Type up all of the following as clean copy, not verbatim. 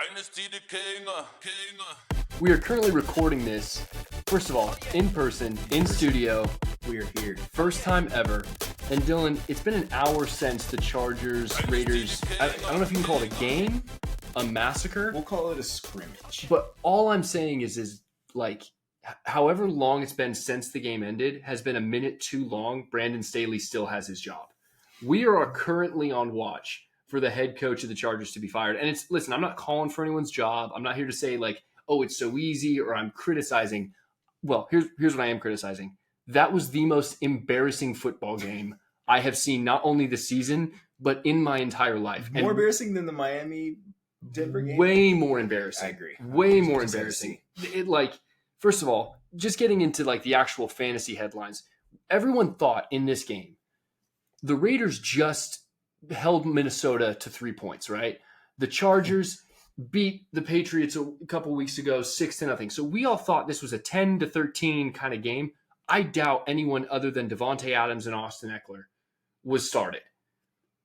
Dynasty the king. We are currently recording this, first of all, in person, in studio. We are here. First time ever. And Dylan, it's been an hour since the Chargers, Raiders, I don't know if you can call it a game, a massacre. We'll call it a scrimmage. But all I'm saying is like, however long it's been since the game ended has been a minute too long. Brandon Staley still has his job. We are currently on watch for the head coach of the Chargers to be fired. And listen, I'm not calling for anyone's job. I'm not here to say like, oh, it's so easy, or I'm criticizing. Well, here's what I am criticizing. That was the most embarrassing football game I have seen, not only this season, but in my entire life. More embarrassing than the Miami-Denver game? Way more embarrassing. I agree. Way more embarrassing. First of all, just getting into like the actual fantasy headlines, everyone thought in this game, the Raiders just held Minnesota to 3 points, right? The Chargers beat the Patriots a couple weeks ago 6-0. So we all thought this was a 10-13 kind of game. I doubt anyone other than Devontae Adams and Austin Eckler was started.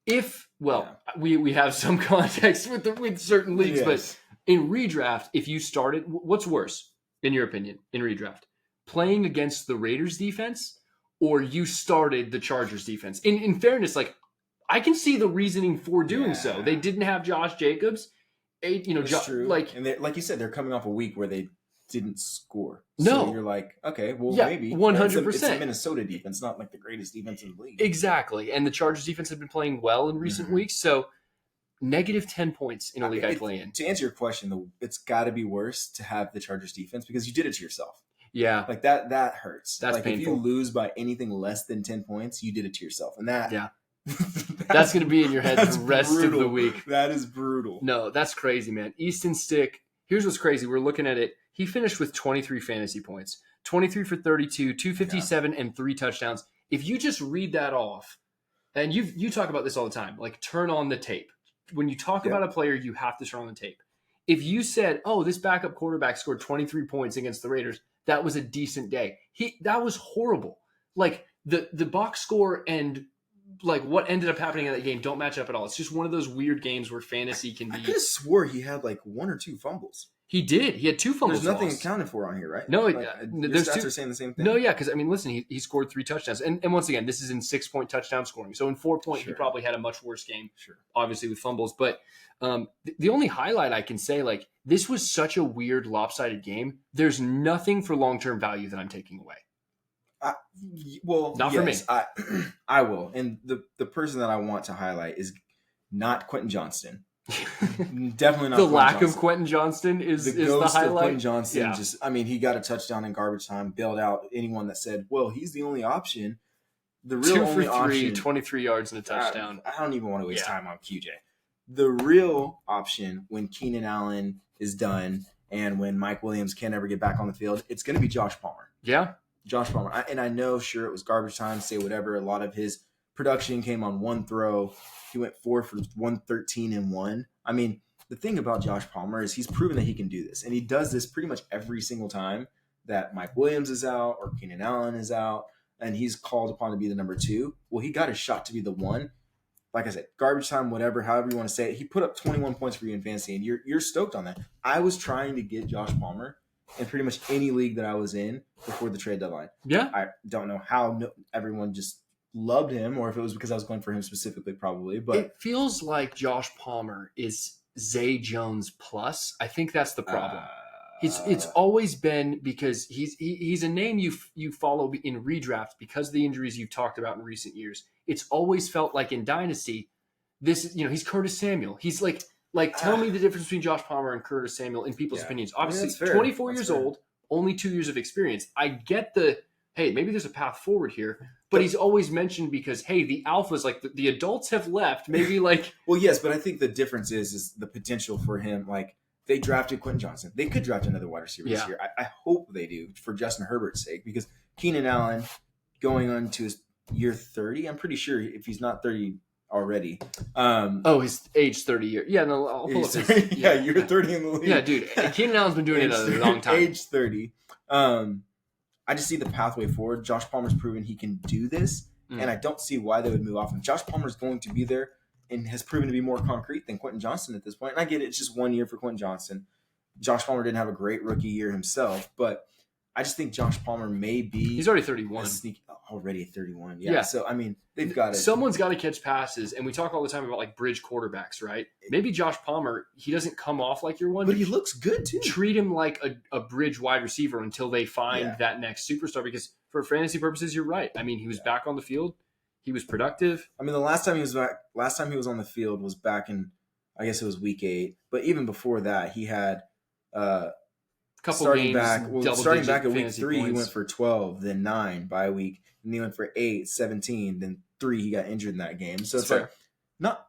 We have some context with certain leagues, Yes. but in redraft, if you started, what's worse, in your opinion, in redraft? Playing against the Raiders defense, or you started the Chargers defense? In fairness, like, I can see the reasoning for doing so. They didn't have Josh Jacobs. True. Like, and like you said, they're coming off a week where they didn't score. No. So you're like, okay, well, Yeah, maybe. 100%. It's a Minnesota defense, not like the greatest defense in the league. exactly. And the Chargers defense have been playing well in recent weeks. So negative 10 points in a league I play in. To answer your question, it's got to be worse to have the Chargers defense because you did it to yourself. Yeah. Like that hurts. That's like painful. If you lose by anything less than 10 points, you did it to yourself. And that Yeah. That's going to be in your head the rest of the week. That is brutal. No, that's crazy, man. Easton Stick, here's what's crazy. We're looking at it. He finished with 23 fantasy points, 23 for 32, 257, and 3 touchdowns. If you just read that off, and you talk about this all the time, like turn on the tape. When you talk about a player, you have to turn on the tape. If you said, oh, this backup quarterback scored 23 points against the Raiders, that was a decent day. That was horrible. Like the box score and like what ended up happening in that game don't match up at all. It's just one of those weird games where fantasy can be. I could have swore he had like 1 or 2 fumbles. He did. He had 2 fumbles. There's nothing lost. accounted for on here, right? No, like, there's your stats 2. are saying the same thing. No, yeah, because I mean, listen, he scored 3 touchdowns, and once again, this is in 6-point touchdown scoring. So in 4-point, he probably had a much worse game. Sure, obviously with fumbles, but the only highlight I can say, like, this was such a weird, lopsided game. There's nothing for long-term value that I'm taking away. Not for me. I will, and the person that I want to highlight is not Quentin Johnston. Definitely not. The lack of Quentin Johnston is the highlight. Of Quentin Johnston, yeah. He got a touchdown in garbage time, bailed out anyone that said, well, he's the only option. The 2 real for only 3, option, 23 yards and a touchdown. I don't even want to waste time on QJ. The real option when Keenan Allen is done and when Mike Williams can't ever get back on the field, it's going to be Josh Palmer. Yeah. Josh Palmer. I know, sure, it was garbage time, say whatever. A lot of his production came on one throw. He went 4 for 113 and 1. I mean, the thing about Josh Palmer is he's proven that he can do this. And he does this pretty much every single time that Mike Williams is out or Keenan Allen is out and he's called upon to be the number 2. Well, he got a shot to be the 1. Like I said, garbage time, whatever, however you want to say it. He put up 21 points for you in fantasy, and you're stoked on that. I was trying to get Josh Palmer in pretty much any league that I was in before the trade deadline. Yeah. I don't know how everyone just loved him or if it was because I was going for him specifically, probably. But it feels like Josh Palmer is Zay Jones plus. I think that's the problem. It's always been because he's a name you follow in redraft because of the injuries you've talked about in recent years. It's always felt like in Dynasty, he's Curtis Samuel. He's like tell me the difference between Josh Palmer and Curtis Samuel in people's opinions. Obviously, 24 years old, only 2 years of experience. I get hey, maybe there's a path forward here, but he's always mentioned because, hey, the alphas, like the adults have left. Maybe like well, yes, but I think the difference is the potential for him. Like they drafted Quentin Johnston, they could draft another wide receiver this year. I hope they do for Justin Herbert's sake because Keenan Allen going on to his year 30. I'm pretty sure if he's not 30 already. His age 30 years. Yeah, no, I'll pull up his. You're 30 in the league. Yeah, dude. Keenan Allen's been doing it a long time. Age 30. I just see the pathway forward. Josh Palmer's proven he can do this, and I don't see why they would move off him. Josh Palmer's going to be there and has proven to be more concrete than Quentin Johnston at this point. And I get it, it's just 1 year for Quentin Johnston. Josh Palmer didn't have a great rookie year himself, but I just think Josh Palmer may be. He's already 31. Already at 31. Yeah. So, I mean, they've got to. Someone's got to catch passes. And we talk all the time about like bridge quarterbacks, right? Maybe Josh Palmer, he doesn't come off like your one. But he looks good too. Treat him like a bridge wide receiver until they find that next superstar. Because for fantasy purposes, you're right. I mean, he was back on the field. He was productive. I mean, the last time he was on the field was back in, I guess it was week 8. But even before that, he had starting back at week 3, points. He went for 12, then 9 by a week, and he went for 8, 17, then 3. He got injured in that game. So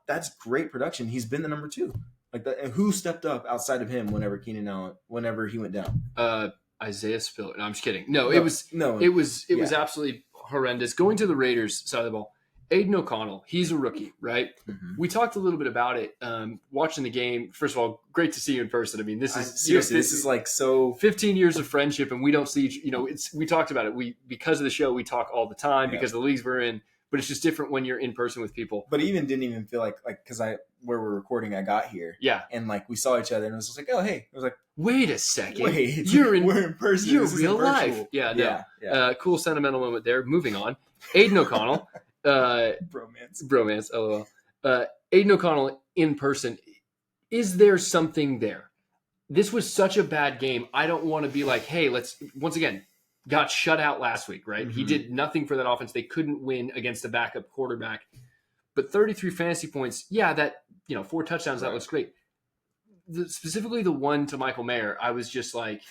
that's great production. He's been the number 2. Like that. And who stepped up outside of him whenever he went down? Isaiah Spiller. No, I'm just kidding. It was absolutely horrendous. Going to the Raiders side of the ball, Aiden O'Connell, he's a rookie, right? Mm-hmm. We talked a little bit about it watching the game. First of all, great to see you in person. I mean, this is like so 15 years of friendship, and we don't see we talked about it. Because of the show, we talk all the time because of the leagues we're in. But it's just different when you're in person with people. But it didn't even feel like because where we're recording, I got here. Yeah. And like we saw each other and it was just like, oh, hey. I was like, wait a second. We're in person. You're real life. Yeah, no. Yeah. Cool sentimental moment there. Moving on. Aiden O'Connell. Bromance. LOL. Aiden O'Connell in person. Is there something there? This was such a bad game. I don't want to be like, hey, let's once again. Got shut out last week, right? Mm-hmm. He did nothing for that offense. They couldn't win against a backup quarterback. But 33 fantasy points, 4 touchdowns, that looks great. Specifically the one to Michael Mayer, I was just like,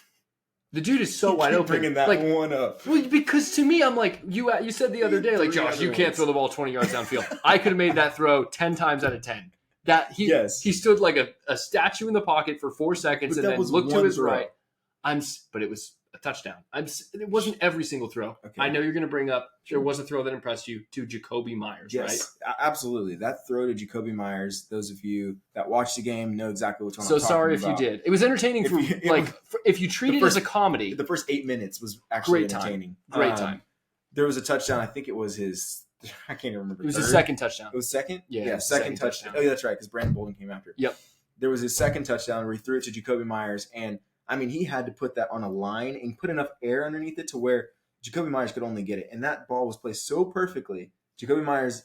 the dude is so wide open. Bringing that one up. Well, because to me, I'm like, you said the other day, like, Josh, you can't throw the ball 20 yards downfield. I could have made that throw 10 times out of 10. He stood like a statue in the pocket for 4 seconds and then looked to his right. But it was a touchdown. It wasn't every single throw. Okay. I know you're going to bring up there was a throw that impressed you to Jacoby Myers, right? Yes, absolutely. That throw to Jacoby Myers, those of you that watched the game know exactly which one I'm talking about. So sorry if you did. It was entertaining if you treat it as a comedy. The first 8 minutes was actually entertaining. Great time. There was a touchdown. I think it was his – I can't even remember. It was his second touchdown. It was second? Yeah, second touchdown. Oh, yeah, that's right, because Brandon Bolden came after. Yep. There was his second touchdown where he threw it to Jacoby Myers, and – I mean, he had to put that on a line and put enough air underneath it to where Jacoby Myers could only get it. And that ball was placed so perfectly. Jacoby Myers,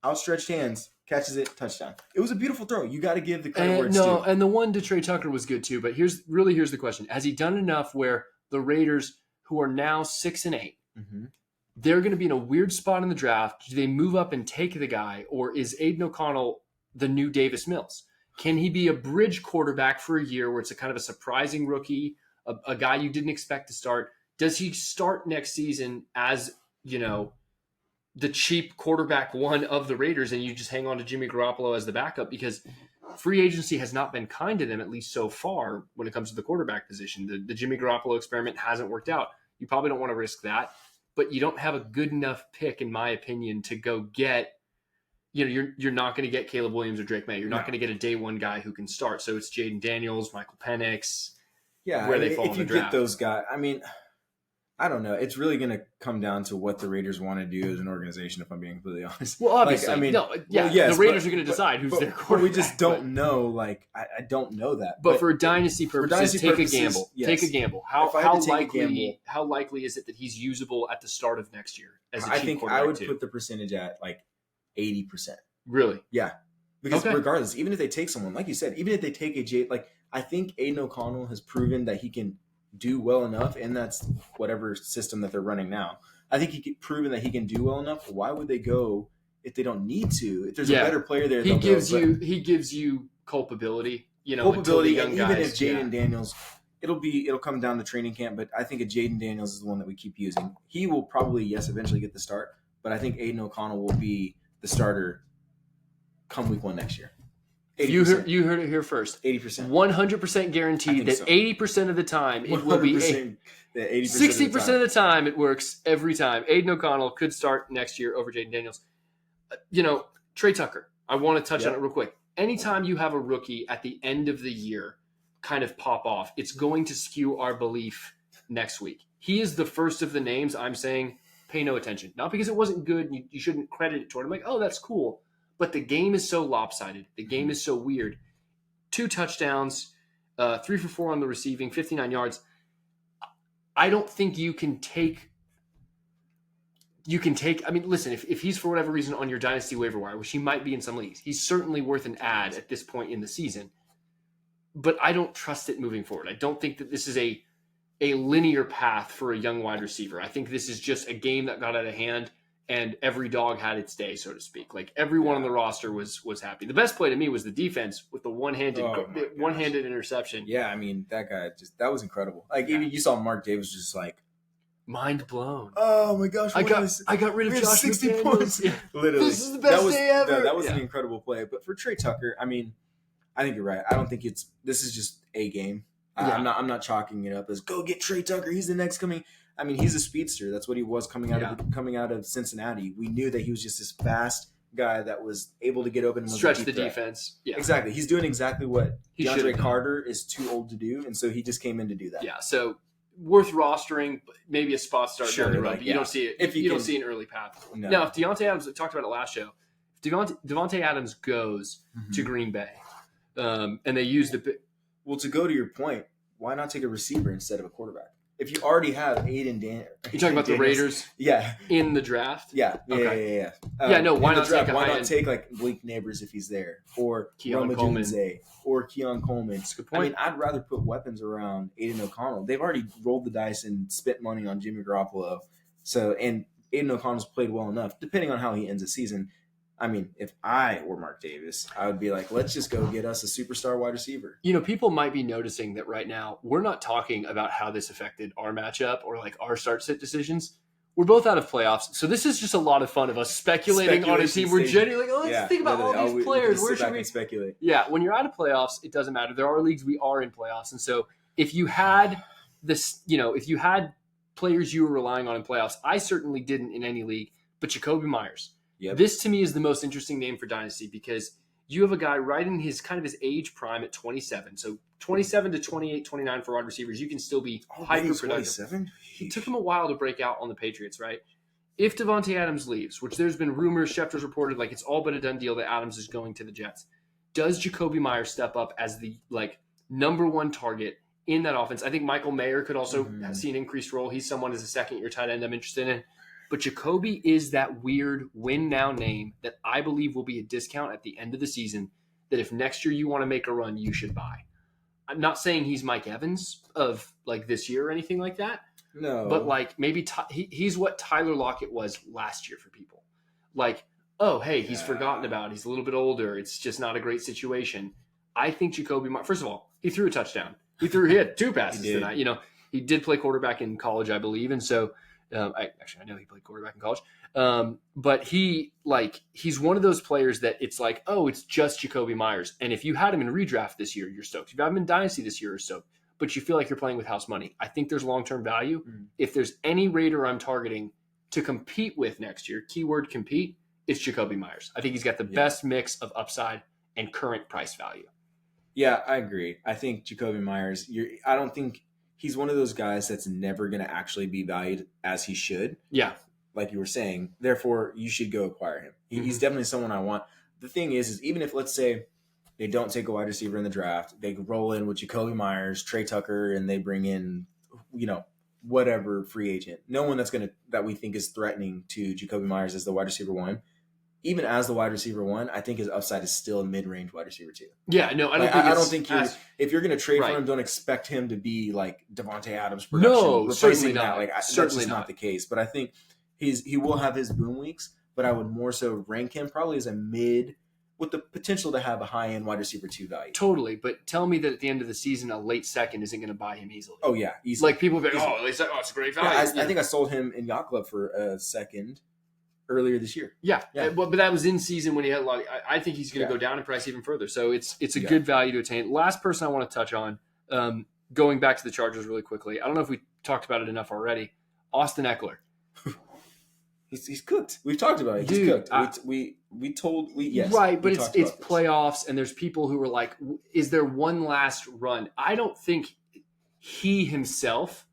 outstretched hands, catches it, touchdown. It was a beautiful throw. You got to give the credit where it's due. And the one to Trey Tucker was good too. But here's the question. Has he done enough where the Raiders, who are now 6-8, they're going to be in a weird spot in the draft? Do they move up and take the guy? Or is Aiden O'Connell the new Davis Mills? Can he be a bridge quarterback for a year where it's a kind of a surprising rookie, a guy you didn't expect to start? Does he start next season as, the cheap quarterback one of the Raiders and you just hang on to Jimmy Garoppolo as the backup? Because free agency has not been kind to them, at least so far, when it comes to the quarterback position. The Jimmy Garoppolo experiment hasn't worked out. You probably don't want to risk that, but you don't have a good enough pick, in my opinion, to go get you're not going to get Caleb Williams or Drake May. You're not going to get a day one guy who can start. So it's Jaden Daniels, Michael Penix. Yeah, where they fall in the draft. If you get those guys, I mean, I don't know. It's really going to come down to what the Raiders want to do as an organization, if I'm being completely honest. Well, obviously. The Raiders are going to decide who's their quarterback. But we just don't know. I don't know that. But for dynasty purposes, take a gamble. Yes. Take a gamble. How likely is it that he's usable at the start of next year as a cheap quarterback? I would put the percentage at 80%. Really? Yeah. Because regardless, even if they take someone, like you said, even if they take I think Aiden O'Connell has proven that he can do well enough, and that's whatever system that they're running now. I think he's proven that he can do well enough. Why would they go if they don't need to? If there's a better player there, he gives you culpability. Culpability, and even if Jaden Daniels, it'll come down to training camp. But I think Jaden Daniels is the one that we keep using. He will probably eventually get the start, but I think Aiden O'Connell will be the starter come week 1 next year. 80%. You heard it here first. 80%. 100% guaranteed that 80% of the time it will be 60% of the time it works every time. Aiden O'Connell could start next year over Jaden Daniels. Trey Tucker, I want to touch on it real quick. Anytime you have a rookie at the end of the year kind of pop off, it's going to skew our belief next week. He is the first of the names I'm saying pay no attention. Not because it wasn't good and you shouldn't credit it toward him. Like, oh, that's cool. but the game is so lopsided. The game is so weird. 2 touchdowns, 3 for 4 on the receiving, 59 yards. I don't think you can take. I mean, listen, if he's for whatever reason on your dynasty waiver wire, which he might be in some leagues, he's certainly worth an ad at this point in the season. But I don't trust it moving forward. I don't think that this is a linear path for a young wide receiver. I think this is just a game that got out of hand, and every dog had its day, so to speak. Like everyone on the roster was happy. The best play to me was the defense with the one-handed interception. Yeah, I mean that guy that was incredible. Like even you saw Mark Davis just like mind blown. Oh my gosh! I got rid of Josh 60 McDaniels. points. Yeah. Literally, this is the best day ever. That was an incredible play. But for Trey Tucker, I mean, I think you're right. I don't think this is just a game. I'm not chalking it up as go get Trey Tucker. He's the next coming. I mean, he's a speedster. That's what he was coming out of Cincinnati. We knew that he was just this fast guy that was able to get open and stretch the defense. Yeah, exactly. He's doing exactly what DeAndre Carter is too old to do, and so he just came in to do that. Yeah, so worth rostering, maybe a spot start down the road. But you don't see it. If you don't see an early path. No. Now, if Devontae Adams, I talked about it last show. If Devontae Adams goes to Green Bay, and they use well, to go to your point, why not take a receiver instead of a quarterback? If you already have Aiden Dan, you're talking about the Raiders, in the draft. Yeah. No, why not take like Blake Neighbors if he's there, or Keon Coleman, or Keon Coleman? That's a good point. I mean, I'd rather put weapons around Aiden O'Connell. They've already rolled the dice and spent money on Jimmy Garoppolo. So, and Aiden O'Connell's played well enough, depending on how he ends the season. I mean, if I were Mark Davis, I would be like, let's just go get us a superstar wide receiver. You know, people might be noticing that right now we're not talking about how this affected our matchup or like our start-sit decisions. We're both out of playoffs. So this is just a lot of fun of us speculating on a team. We're genuinely like, let's think about all these players. Where should we speculate? Yeah, when you're out of playoffs, it doesn't matter. There are leagues we are in playoffs. And so if you had this, if you had players you were relying on in playoffs, I certainly didn't in any league, but Jacoby Myers. Yep. This to me is the most interesting name for Dynasty because you have a guy right in his kind of his age prime at 27. So 27 to 28, 29 for wide receivers, you can still be hyper productive. It took him a while to break out on the Patriots, right? If Devontae Adams leaves, which there's been rumors, Schefter's reported like it's all but a done deal that Adams is going to the Jets. Does Jacoby Myers step up as the number one target in that offense? I think Michael Mayer could also see an increased role. He's someone as a second-year tight end I'm interested in. But Jacoby is that weird win-now name that I believe will be a discount at the end of the season that if next year you want to make a run, you should buy. I'm not saying he's Mike Evans of this year or anything like that. No. But maybe he's what Tyler Lockett was last year for people. He's forgotten about. He's a little bit older. It's just not a great situation. I think Jacoby Myers, first of all, he threw a touchdown. He had 2 passes tonight. He did play quarterback in college, I believe. And so I know he played quarterback in college, but he's one of those players that it's like, oh, it's just Jacoby Myers. And if you had him in redraft this year, you're stoked. If you have him in Dynasty this year, you're stoked. But you feel like you're playing with house money. I think there's long-term value. If there's any Raider I'm targeting to compete with next year, keyword compete, it's Jacoby Myers. I think he's got the best mix of upside and current price value. Yeah, I agree. I think Jacoby Myers, I don't think he's one of those guys that's never going to actually be valued as he should. Yeah. Like you were saying. Therefore, you should go acquire him. He's definitely someone I want. The thing is even if, let's say, they don't take a wide receiver in the draft, they roll in with Jacoby Myers, Trey Tucker, and they bring in, whatever free agent. No one that we think is threatening to Jacoby Myers as the wide receiver 1. Even as the wide receiver 1, I think his upside is still a mid-range wide receiver 2. Yeah, no, I don't think if you're going to trade for him, don't expect him to be like Devontae Adams production. No, certainly not. Certainly not the case. But I think he will have his boom weeks. But I would more so rank him probably as a mid with the potential to have a high-end wide receiver 2 value. Totally, but tell me that at the end of the season, a late second isn't going to buy him easily. Oh yeah, easily. People be like, it's a great value. I think I sold him in Yacht Club for a second earlier this year. Yeah. But that was in season when he had a lot. I think he's going to go down in price even further. So it's a good value to attain. Last person I want to touch on, going back to the Chargers really quickly. I don't know if we talked about it enough already. Austin Eckler. He's cooked. We've talked about it. He's cooked. Right, but it's playoffs, and there's people who are like, is there one last run? I don't think he himself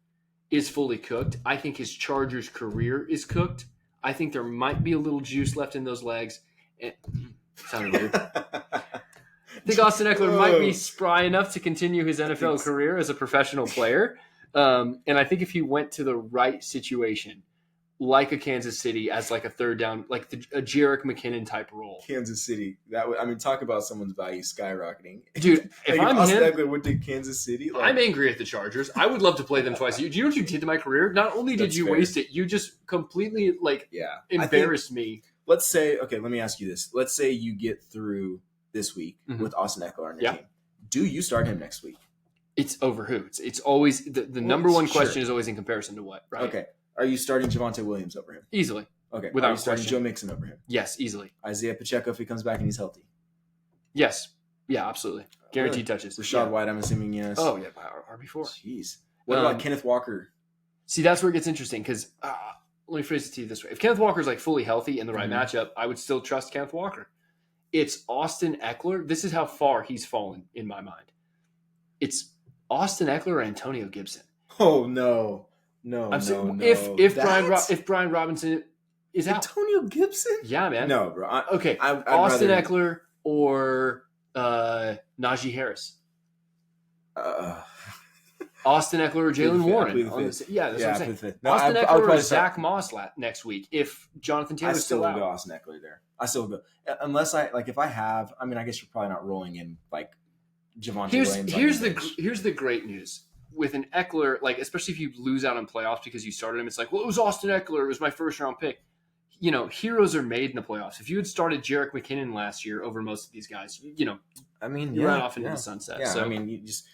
is fully cooked. I think his Chargers career is cooked. I think there might be a little juice left in those legs. Sounded weird. I think Austin Eckler might be spry enough to continue his NFL career as a professional player. And I think if he went to the right situation, like a Kansas City as like a third down, like a Jerick McKinnon type role. Kansas City. Talk about someone's value skyrocketing. Dude, if I'm Austin him, Eckler went to Kansas City. I'm angry at the Chargers. I would love to play them twice. Do you know what you did to my career? Not only did you waste it, you just completely embarrassed me. Let's say, okay, let me ask you this. Let's say you get through this week with Austin Eckler on your team. Do you start him next week? It's over who? It's always the number one question is always in comparison to what, right? Okay. Are you starting Javonte Williams over him? Easily. Okay. Without Are you starting question. Joe Mixon over him? Yes, easily. Isaiah Pacheco if he comes back and he's healthy? Yes. Yeah, absolutely. Guaranteed touches. Rashad White, I'm assuming yes. Oh, yeah, by RB4. Jeez. What about Kenneth Walker? See, that's where it gets interesting because let me phrase it to you this way. If Kenneth Walker's like fully healthy in the right matchup, I would still trust Kenneth Walker. It's Austin Eckler. This is how far he's fallen in my mind. It's Austin Eckler or Antonio Gibson. Oh, no. No. If Brian Robinson is out. Antonio Gibson? Yeah, man. No, bro. Austin Eckler or Najee Harris. Austin Eckler or Jalen Warren. That's what I'm saying. Austin Eckler or Zach Moss next week if Jonathan Taylor's still out. I still go Austin Eckler there. I still go. Unless I guess you're probably not rolling in like Javonte Williams. Here's the great news. With an Eckler, like especially if you lose out on playoffs because you started him, it's like, well, it was Austin Eckler. It was my first round pick. You know, heroes are made in the playoffs. If you had started Jerick McKinnon last year over most of these guys, you ran off into the sunset. Yeah, so, you just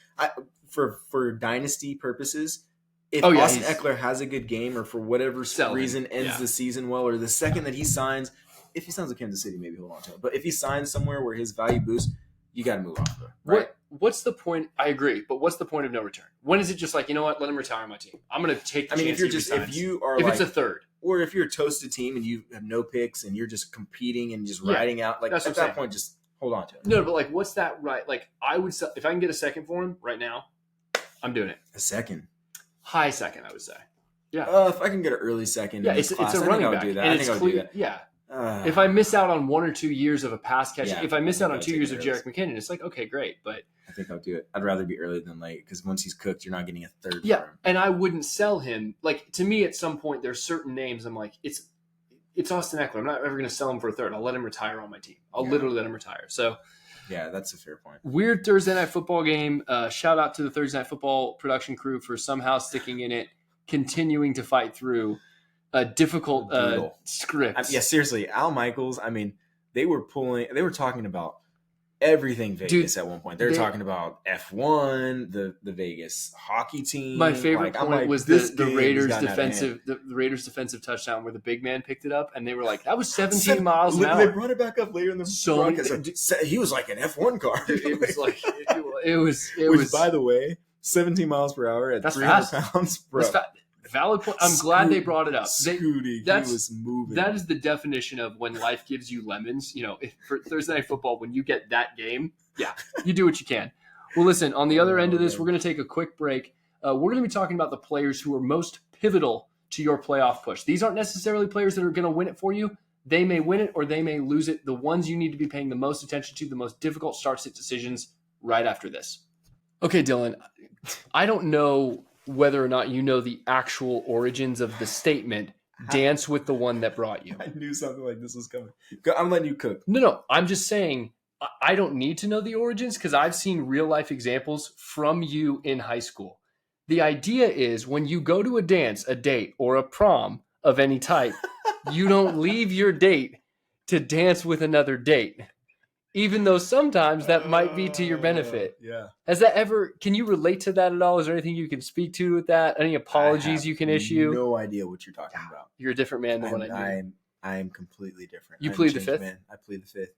for dynasty purposes, if Austin Eckler has a good game or for whatever reason ends the season well, or the second that he signs, if he signs with Kansas City, maybe hold on to him. But if he signs somewhere where his value boosts, you got to move on. Right? What's the point? I agree, but what's the point of no return? When is it just like, you know what? Let him retire on my team. I'm going to take the chance. If it's a third, or if you're a toasted team and you have no picks and you're just competing and just riding out, like at that point, just hold on to it. No, but like, what's that right? Like, I would sell, if I can get a second for him right now, I'm doing it. A second, high second, I would say. Yeah. If I can get an early second, it's a running back. I think I would do that. Yeah. If I miss out on 1 or 2 years of a pass catch, if I miss out on 2 years of Jerick McKinnon, it's like, okay, great. But I think I'll do it. I'd rather be early than late because once he's cooked, you're not getting a third. Yeah, for him. And I wouldn't sell him. Like, to me, at some point, there's certain names I'm like, it's Austin Eckler. I'm not ever going to sell him for a third. I'll let him retire on my team. I'll literally let him retire. So, yeah, that's a fair point. Weird Thursday night football game. Shout out to the Thursday night football production crew for somehow sticking in it, continuing to fight through a difficult script. Seriously, Al Michaels. I mean, they were talking about everything Vegas at one point. They were talking about F1, the Vegas hockey team. My favorite point was the Raiders defensive touchdown where the big man picked it up, and they were like, "That was 17 miles an hour." They brought it back up later in the broadcast. He was like an F1 car. It was like it was. By the way, 17 miles per hour at 300 pounds, bro. Valid point. I'm glad they brought it up. He was moving. That is the definition of when life gives you lemons. You know, for Thursday Night Football, when you get that game, you do what you can. Well, listen, on the other end of this, we're going to take a quick break. We're going to be talking about the players who are most pivotal to your playoff push. These aren't necessarily players that are going to win it for you. They may win it or they may lose it. The ones you need to be paying the most attention to, the most difficult start-sit decisions, right after this. Okay, Dylan, I don't know whether or not you know the actual origins of the statement, dance with the one that brought you. I knew something like this was coming. I'm letting you cook. No, I'm just saying I don't need to know the origins because I've seen real life examples from you in high school. The idea is when you go to a dance, a date, or a prom of any type, you don't leave your date to dance with another date. Even though sometimes that might be to your benefit. Yeah. Can you relate to that at all? Is there anything you can speak to with that? Any apologies you can issue? No idea what you're talking about. You're a different man than what I knew. I am completely different. You plead the fifth? Man. I plead the fifth.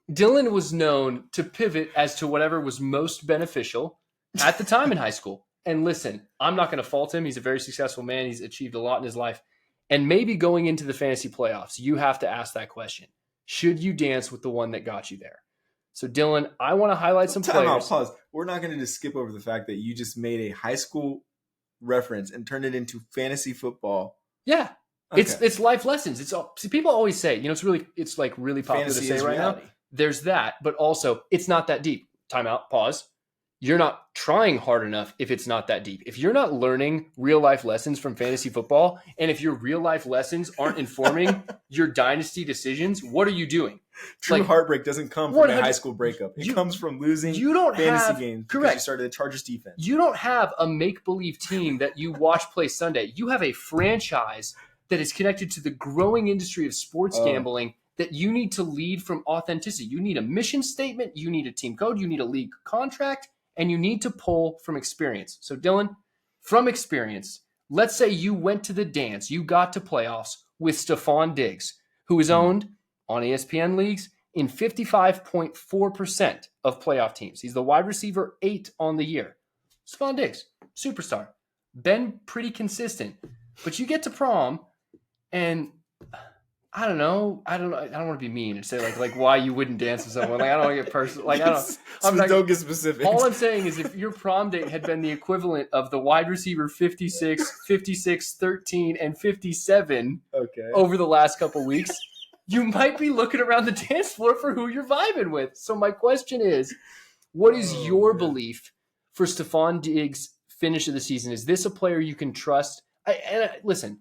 Dylan was known to pivot as to whatever was most beneficial at the time in high school. And listen, I'm not going to fault him. He's a very successful man. He's achieved a lot in his life. And maybe going into the fantasy playoffs, you have to ask that question. Should you dance with the one that got you there? So, Dylan, I want to highlight some players. Pause. We're not going to just skip over the fact that you just made a high school reference and turned it into fantasy football. Yeah. It's life lessons. See, people always say, it's like really popular Fantasy to is say right reality. now. There's that, but also it's not that deep. Time out, pause. You're not trying hard enough if it's not that deep. If you're not learning real life lessons from fantasy football, and if your real life lessons aren't informing your dynasty decisions, what are you doing? True heartbreak doesn't come from a high school breakup. It comes from losing fantasy games because you started the Chargers defense. You don't have a make-believe team that you watch play Sunday. You have a franchise that is connected to the growing industry of sports gambling that you need to lead from authenticity. You need a mission statement, you need a team code, you need a league contract, and you need to pull from experience. So Dylan, from experience, let's say you went to the dance, you got to playoffs with Stephon Diggs, who is owned on ESPN leagues in 55.4% of playoff teams. He's the wide receiver 8 on the year. Stephon Diggs, superstar. Been pretty consistent. But you get to prom, and I don't know. I don't want to be mean and say like why you wouldn't dance with someone. Like I don't want to get personal. Like don't get specific. All I'm saying is if your prom date had been the equivalent of the wide receiver 56, 56, 13, and 57 over the last couple weeks, you might be looking around the dance floor for who you're vibing with. So my question is, what is your belief for Stephon Diggs' finish of the season? Is this a player you can trust? Listen,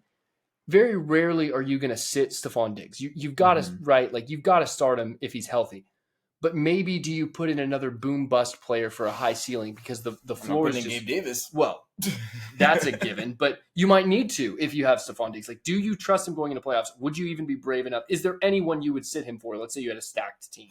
very rarely are you going to sit Stephon Diggs. You've got to you've got to start him if he's healthy. But maybe do you put in another boom bust player for a high ceiling because the floor is just Gabe Davis. Well, that's a given, but you might need to if you have Stephon Diggs. Like, do you trust him going into playoffs? Would you even be brave enough? Is there anyone you would sit him for? Let's say you had a stacked team.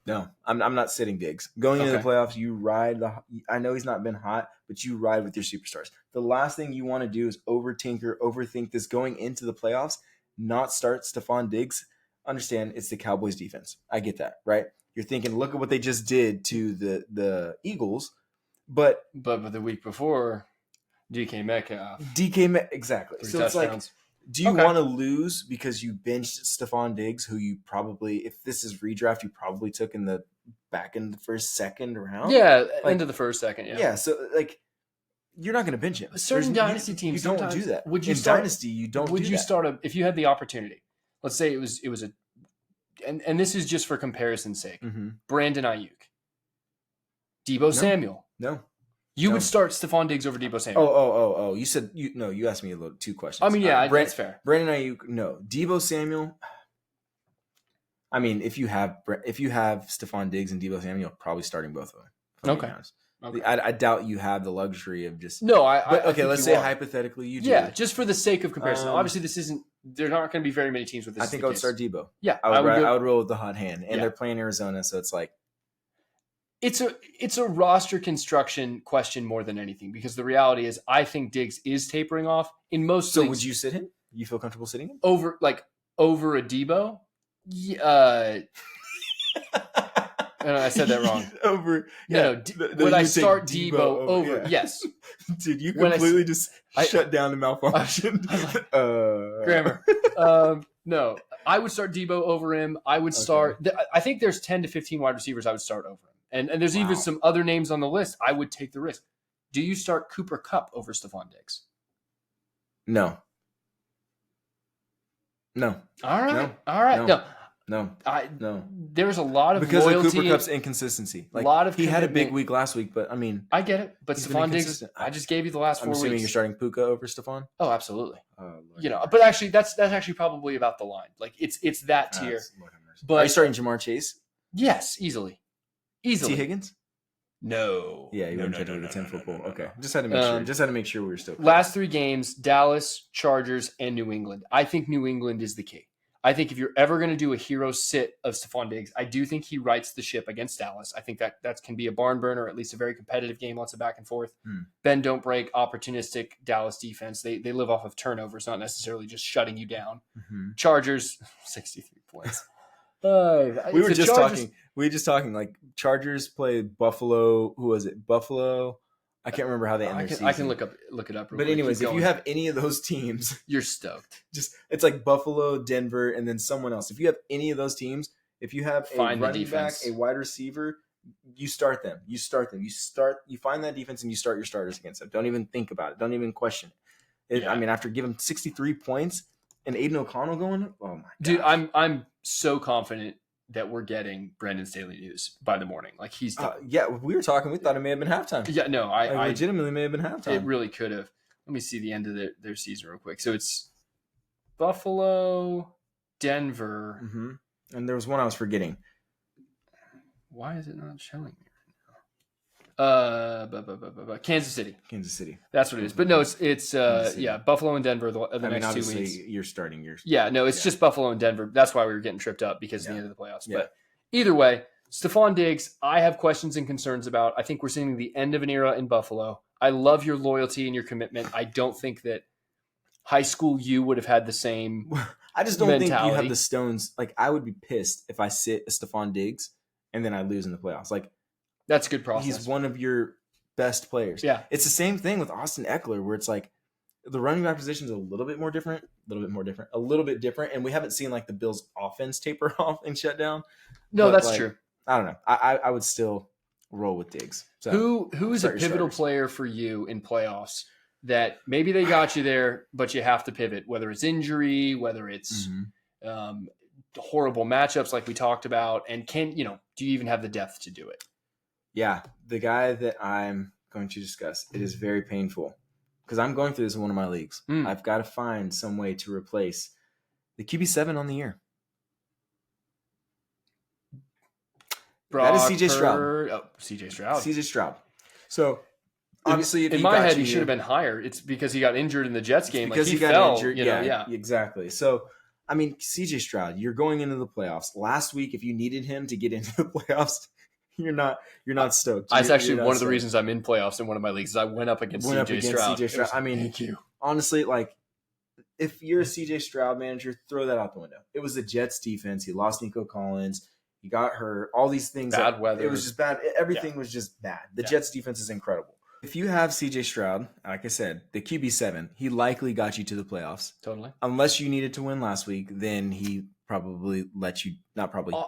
No, I'm not sitting Diggs. Going into the playoffs, you ride I know he's not been hot, but you ride with your superstars. The last thing you want to do is overthink this going into the playoffs, not start Stephon Diggs. Understand, it's the Cowboys defense. I get that, right? You're thinking, look at what they just did to the Eagles, but the week before, DK Metcalf. Exactly. So touchdowns. It's like, do you want to lose because you benched Stephon Diggs, who you probably, if this is redraft, you probably took in the back in the first, second round? Yeah, into the first, second, yeah. Yeah, so like, you're not going to bench him. Certain dynasty teams, you don't do that. Would you in start, dynasty, you don't do Would you that. start if you had the opportunity, let's say it was and this is just for comparison's sake, Brandon Ayuk, Deebo Samuel. No. You would start Stephon Diggs over Deebo Samuel. Oh. You said you asked me two questions. I mean, yeah, that's fair. Brandon Ayuk, no. Deebo Samuel. I mean, if you have Stephon Diggs and Deebo Samuel, probably starting both of them. Okay. I doubt you have the luxury of just let's say hypothetically you do. Yeah, just for the sake of comparison. Obviously, this isn't. There aren't going to be very many teams with this. I think I would start Deebo. Yeah, I would roll with the hot hand, and they're playing Arizona, so it's like. It's a roster construction question more than anything, because the reality is I think Diggs is tapering off in most leagues. Would you sit him? You feel comfortable sitting him? Over a Deebo? Yeah, I said that wrong. Would I start Deebo over? Yes. Dude, you completely just shut down the malfunction. Grammar. No, I would start Deebo over him. I would start. I think there's 10 to 15 wide receivers I would start over him. And there's even some other names on the list. I would take the risk. Do you start Cooper Kupp over Stephon Diggs? No. All right. No. There's a lot of because loyalty of Cooper Kupp's inconsistency. He had a big week last week, but I mean, I get it. But Stephon Diggs, I just gave you the last 4 weeks. I'm assuming you're starting Puka over Stephon. Oh, absolutely. But actually, that's actually probably about the line. Like it's that tier. But are you starting Jamar Chase? Yes, easily. T. Higgins? No. Yeah, you wouldn't try to do the 10 football. Okay. Just had to make sure. Just had to make sure we were still clear. Last 3 games, Dallas, Chargers, and New England. I think New England is the key. I think if you're ever going to do a hero sit of Stephon Diggs, I do think he rights the ship against Dallas. I think that can be a barn burner, or at least a very competitive game, lots of back and forth. Bend, don't break, opportunistic Dallas defense. They live off of turnovers, not necessarily just shutting you down. Chargers, 63 points. We were just talking like Chargers played Buffalo. Who was it? Buffalo. I can't remember how they ended their season. I can look it up. But anyways, if you have any of those teams, you're stoked. It's like Buffalo, Denver, and then someone else. If you have any of those teams, if you have a running back, a wide receiver, you start them. You find that defense and you start your starters against them. Don't even think about it. Don't even question it. I mean, after giving 63 points and Aiden O'Connell going, oh my god, dude, I'm so confident that we're getting Brandon Staley news by the morning. Like he's done. yeah, we were talking. We thought it may have been halftime. Yeah, no, I legitimately may have been halftime. It really could have. Let me see the end of their season real quick. So it's Buffalo, Denver, and there was one I was forgetting. Why is it not showing me right now? Kansas City. That's what it is. But no, it's Buffalo and Denver the next 2 weeks. You're starting yours. Yeah, no, it's just Buffalo and Denver. That's why we were getting tripped up because of the end of the playoffs. Yeah. But either way, Stephon Diggs, I have questions and concerns about. I think we're seeing the end of an era in Buffalo. I love your loyalty and your commitment. I don't think that high school you would have had the same I just don't think you have the stones. Like, I would be pissed if I sit a Stephon Diggs and then I lose in the playoffs. Like, that's a good process. He's one of your best players. Yeah. It's the same thing with Austin Eckler, where it's like the running back position is a little bit different. And we haven't seen like the Bills offense taper off and shut down. No, that's true. I don't know. I would still roll with Diggs. So who is a pivotal player for you in playoffs that maybe they got you there, but you have to pivot, whether it's injury, whether it's horrible matchups like we talked about, and do you even have the depth to do it? Yeah, the guy that I'm going to discuss, it is very painful because I'm going through this in one of my leagues. I've got to find some way to replace the QB7 on the year. That is CJ Stroud. Oh, CJ Stroud. So, obviously, in my head, he should have been higher. It's because he got injured in the Jets game. Because he got injured. Yeah, exactly. So, I mean, CJ Stroud, you're going into the playoffs. Last week, if you needed him to get into the playoffs, you're not stoked. That's actually one of the reasons I'm in playoffs in one of my leagues. I went up against CJ Stroud. I mean, honestly, like, if you're a CJ Stroud manager, throw that out the window. It was the Jets defense. He lost Nico Collins. He got hurt. All these things. Bad weather. It was just bad. Everything was just bad. The Jets defense is incredible. If you have CJ Stroud, like I said, the QB7, he likely got you to the playoffs. Totally. Unless you needed to win last week, then he probably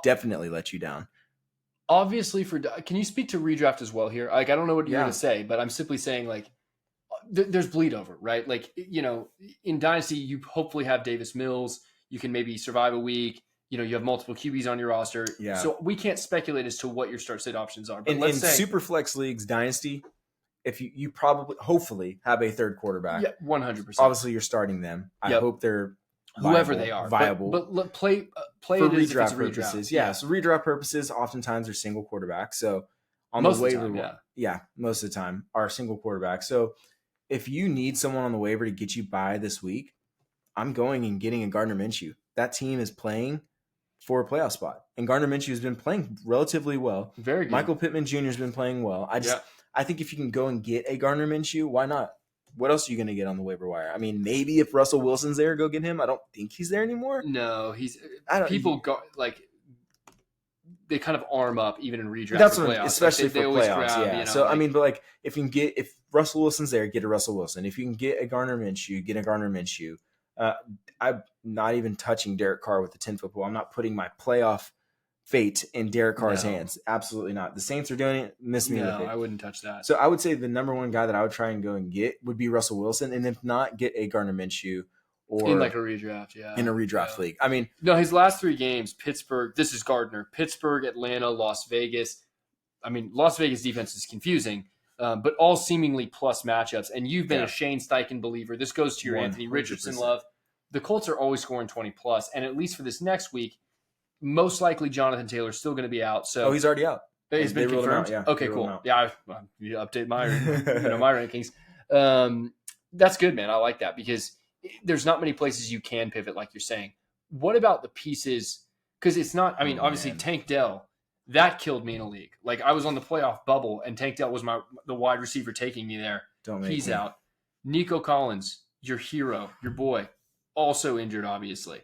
definitely let you down. Obviously, can you speak to redraft as well here? Like, I don't know what you're going to say, but I'm simply saying, like, there's bleed over, right? Like, in Dynasty, you hopefully have Davis Mills. You can maybe survive a week. You have multiple QBs on your roster. Yeah. So we can't speculate as to what your start-sit options are. But in super flex leagues, Dynasty, if you hopefully have a third quarterback. Yeah, 100%. Obviously, you're starting them. I hope they're whoever they are viable. But play for it redraft purposes. Yeah. So redraft purposes, oftentimes are single quarterback. So on most the waiver, of the time, most of the time are single quarterback. So if you need someone on the waiver to get you by this week, I'm going and getting a Gardner Minshew. That team is playing for a playoff spot, and Gardner Minshew has been playing relatively well. Very good. Michael Pittman Jr. has been playing well. I think if you can go and get a Gardner Minshew, why not? What else are you going to get on the waiver wire? I mean, maybe if Russell Wilson's there, go get him. I don't think he's there anymore. No, they kind of arm up even in redraft. That's for playoffs. Especially for playoffs. Grab, So I mean, but like if Russell Wilson's there, get a Russell Wilson. If you can get a Gardner Minshew, get a Gardner Minshew. I'm not even touching Derek Carr with the 10-foot pole. I'm not putting my playoff fate in Derek Carr's hands. Absolutely not. The Saints are doing it. Miss me with it. I wouldn't touch that. So I would say the number one guy that I would try and go and get would be Russell Wilson, and if not, get a Gardner Minshew or in like a redraft. Yeah, in a redraft league. I mean, no, his last 3 games: Pittsburgh. This is Gardner. Pittsburgh, Atlanta, Las Vegas. I mean, Las Vegas defense is confusing. But all seemingly plus matchups. And you've been a Shane Steichen believer. This goes to your 100%. Anthony Richardson love. The Colts are always scoring 20 plus, and at least for this next week, most likely Jonathan Taylor's still going to be out. So he's already out. He's been confirmed. Okay, cool. Yeah, you update my my rankings. That's good, man. I like that because there's not many places you can pivot, like you're saying. What about the pieces? Because it's not. I mean, obviously Tank Dell that killed me in a league. Like I was on the playoff bubble, and Tank Dell was the wide receiver taking me there. He's out. Nico Collins, your hero, your boy. Also injured, obviously.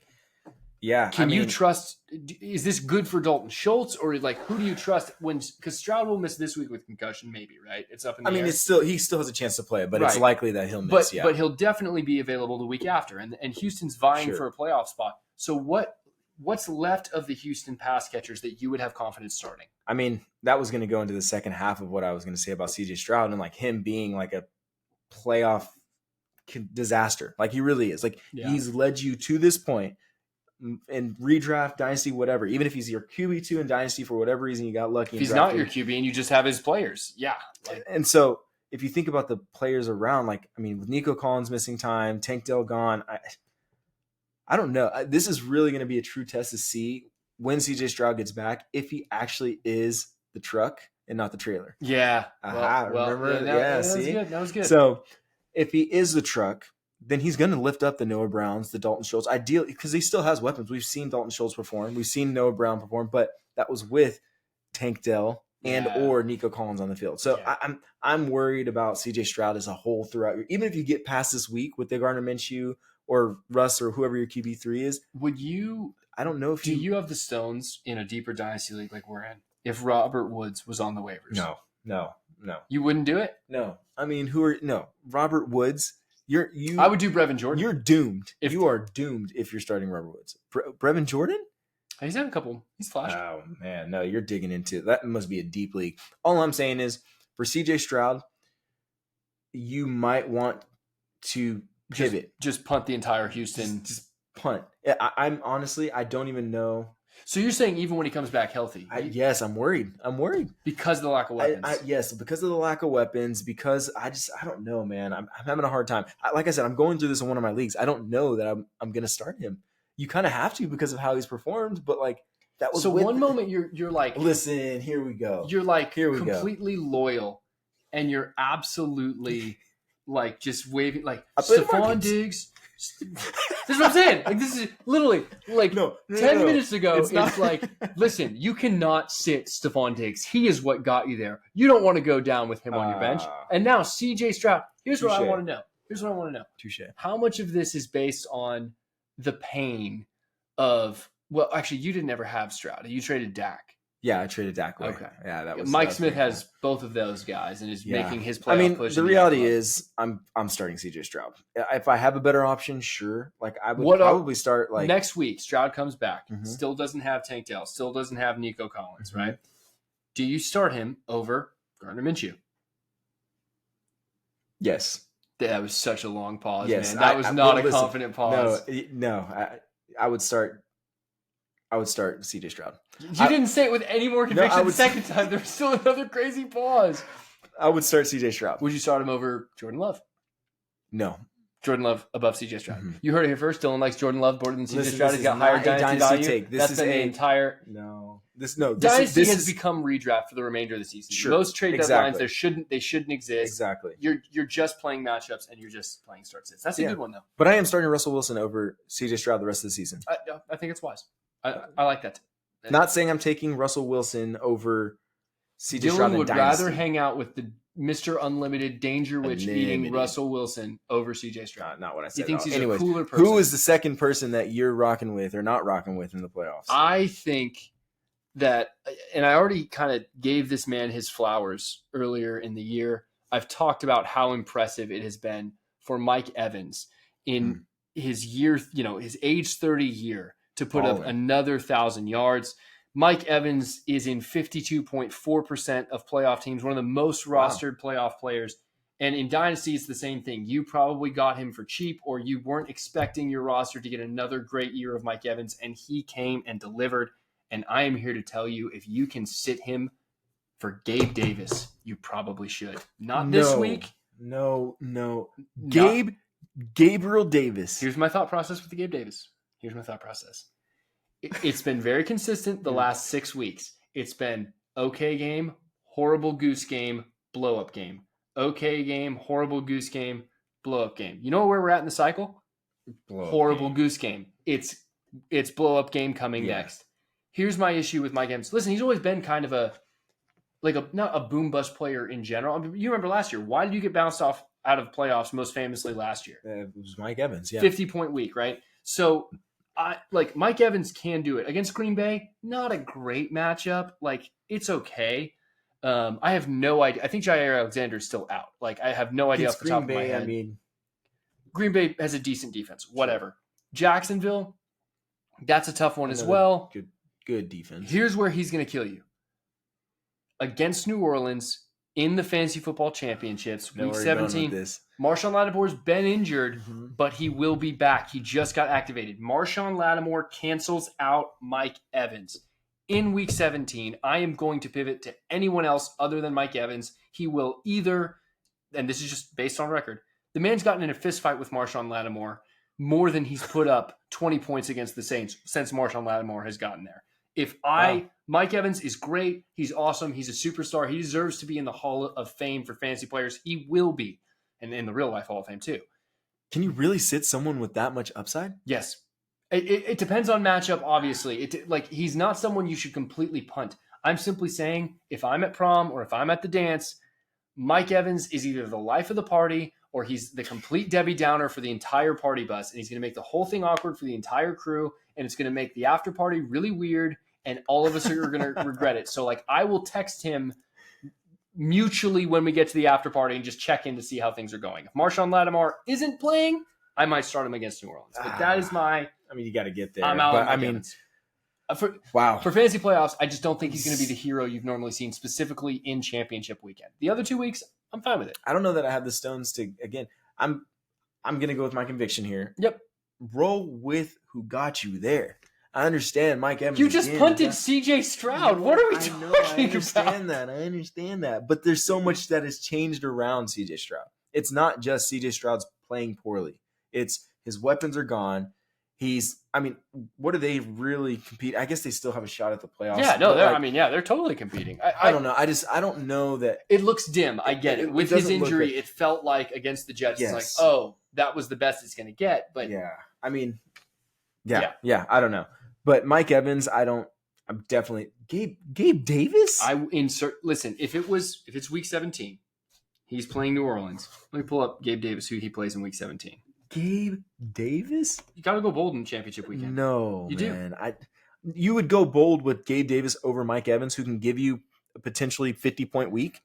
Yeah. Can you trust? Is this good for Dalton Schultz, or like who do you trust when? Because Stroud will miss this week with concussion, maybe, right? It's up in the air. It's still he still has a chance to play, but it's likely that he'll miss. But he'll definitely be available the week after, and Houston's vying for a playoff spot. So what's left of the Houston pass catchers that you would have confidence starting? I mean, that was going to go into the second half of what I was going to say about CJ Stroud and like him being like a playoff disaster. Like he really is. Like Yeah. he's led you to this point in redraft, dynasty, whatever. Even if he's your QB2 in dynasty for whatever reason, you got lucky. If he's not your QB and you just have his players, yeah. Like, and so if you think about the players around, like I mean, with Nico Collins missing time, Tank Dell gone, I don't know. This is really going to be a true test to see when CJ Stroud gets back if he actually is the truck and not the trailer. Yeah. Remember? That see? was good. That was good. So if he is the truck, then he's going to lift up the Noah Browns, the Dalton Schultz, ideally, because he still has weapons. We've seen Dalton Schultz perform. We've seen Noah Brown perform, but that was with Tank Dell and or Nico Collins on the field. So I'm worried about CJ Stroud as a whole throughout. Even if you get past this week with the Gardner Minshew or Russ or whoever your QB3 is, would you? I don't know if do you have the stones in a deeper dynasty league like we're in? If Robert Woods was on the waivers, no, you wouldn't do it. No, I mean, Robert Woods. I would do Brevin Jordan. You're doomed. You are doomed if you're starting Robert Woods. Brevin Jordan? He's had a couple. He's flashed. Oh man, no, you're digging into that. Must be a deep league. All I'm saying is for CJ Stroud, you might want to pivot. Just punt the entire Houston. Just punt. I'm honestly, I don't even know. So you're saying even when he comes back healthy? Yes, I'm worried. Because of the lack of weapons. Yes, because of the lack of weapons. Because I don't know, man. I'm having a hard time. Like I said, I'm going through this in one of my leagues. I don't know that I'm going to start him. You kind of have to because of how he's performed, but like that was. So one moment you're like, listen, here we go. You're like completely loyal, and you're absolutely like just waving like Stephon Diggs. This is what I'm saying. Like this is literally like 10 minutes ago. It's like, listen, you cannot sit Stephon Diggs. He is what got you there. You don't want to go down with him on your bench. And now CJ Stroud. Here's what I want to know. Touche. How much of this is based on the pain of? Well, actually, you didn't ever have Stroud. You traded Dak. Yeah, I traded Dak away. Okay. Yeah, that was Mike Smith has both of those guys and is making his playoff push. The reality is I'm starting CJ Stroud. If I have a better option, sure. Like I would probably start like next week. Stroud comes back. Mm-hmm. Still doesn't have Tank Dell. Still doesn't have Nico Collins. Mm-hmm. Right? Do you start him over Gardner Minshew? Yes. That was such a long pause. Yes, man. That was not a confident pause. No. I would start CJ Stroud. You didn't say it with any more conviction the second time. There was still another crazy pause. I would start CJ Stroud. Would you start him over Jordan Love? No. Jordan Love above CJ Stroud. Mm-hmm. You heard it here first. Dylan likes Jordan Love more than CJ Stroud. He's got higher dynasty value. Take. That's been the entire... Dynasty has become redraft for the remainder of the season. Sure. Most trade deadlines, they shouldn't exist. Exactly. You're just playing matchups and you're just playing start sits. That's a good one, though. But I am starting Russell Wilson over CJ Stroud the rest of the season. I think it's wise. I like that. Not saying I'm taking Russell Wilson over CJ Dylan Stroud in would Dynasty. rather hang out with the Mr. Unlimited Danger Witch eating Russell Wilson over CJ Stroud. Not what I said. He thinks he's a cooler person. Who is the second person that you're rocking with or not rocking with in the playoffs? I think that, and I already kind of gave this man his flowers earlier in the year. I've talked about how impressive it has been for Mike Evans in his year, his age 30 year to put up another 1,000 yards. Mike Evans is in 52.4% of playoff teams, one of the most rostered playoff players. And in Dynasty, it's the same thing. You probably got him for cheap, or you weren't expecting your roster to get another great year of Mike Evans, and he came and delivered. And I am here to tell you, if you can sit him for Gabe Davis, you probably should. Not this week. No. Gabriel Davis. Here's my thought process with the Gabe Davis. It's been very consistent the last 6 weeks. It's been okay game, horrible goose game, blow up game. Okay game, horrible goose game, blow up game. You know where we're at in the cycle? Horrible goose game. It's blow up game coming next. Here's my issue with Mike Evans. Listen, he's always been kind of not a boom bust player in general. I mean, you remember last year. Why did you get bounced off out of playoffs most famously last year? It was Mike Evans, 50-point week, right? So Mike Evans can do it. Against Green Bay, not a great matchup. It's okay. I have no idea. I think Jair Alexander is still out. I have no idea off the top of my head. Green Bay has a decent defense. Whatever. Jacksonville, that's a tough one as well. Good defense. Here's where he's going to kill you. Against New Orleans in the fantasy football championships, Know week where you're going with 17. this. Marshawn Lattimore's been injured, but he will be back. He just got activated. Marshawn Lattimore cancels out Mike Evans. In week 17, I am going to pivot to anyone else other than Mike Evans. He will either, and this is just based on record, the man's gotten in a fist fight with Marshawn Lattimore more than he's put up 20 points against the Saints since Marshawn Lattimore has gotten there. Mike Evans is great. He's awesome. He's a superstar. He deserves to be in the Hall of Fame for fantasy players. He will be, and in the real life Hall of Fame too. Can you really sit someone with that much upside? Yes. It depends on matchup, obviously. He's not someone you should completely punt. I'm simply saying, if I'm at prom or if I'm at the dance, Mike Evans is either the life of the party or he's the complete Debbie Downer for the entire party bus, and he's going to make the whole thing awkward for the entire crew, and it's going to make the after party really weird, and all of us are going to regret it. So, I will text him mutually when we get to the after party and just check in to see how things are going. If Marshawn Lattimore isn't playing, I might start him against New Orleans. But that is my... you got to get there. I'm out but, on Mike Evans. Wow. For fantasy playoffs, I just don't think he's going to be the hero you've normally seen, specifically in championship weekend. The other 2 weeks, I'm fine with it. I don't know that I have the stones to, again, I'm going to go with my conviction here. Yep. Roll with who got you there. I understand Mike Evans. You just punted CJ Stroud. What are we talking about? I understand that. But there's so much that has changed around CJ Stroud. It's not just CJ Stroud's playing poorly. It's his weapons are gone. What do they really compete? I guess they still have a shot at the playoffs. Yeah, no, they're totally competing. I don't know. I don't know that it looks dim. I get it. With his injury, it felt like against the Jets, yes. It's like, oh, that was the best it's going to get. But yeah, I don't know. But Mike Evans, I'm definitely Gabe Davis. Listen, if it's week 17, he's playing New Orleans. Let me pull up Gabe Davis, who he plays in week 17. Gabe Davis? You got to go bold in championship weekend. No, you man. You would go bold with Gabe Davis over Mike Evans, who can give you a potentially 50-point week.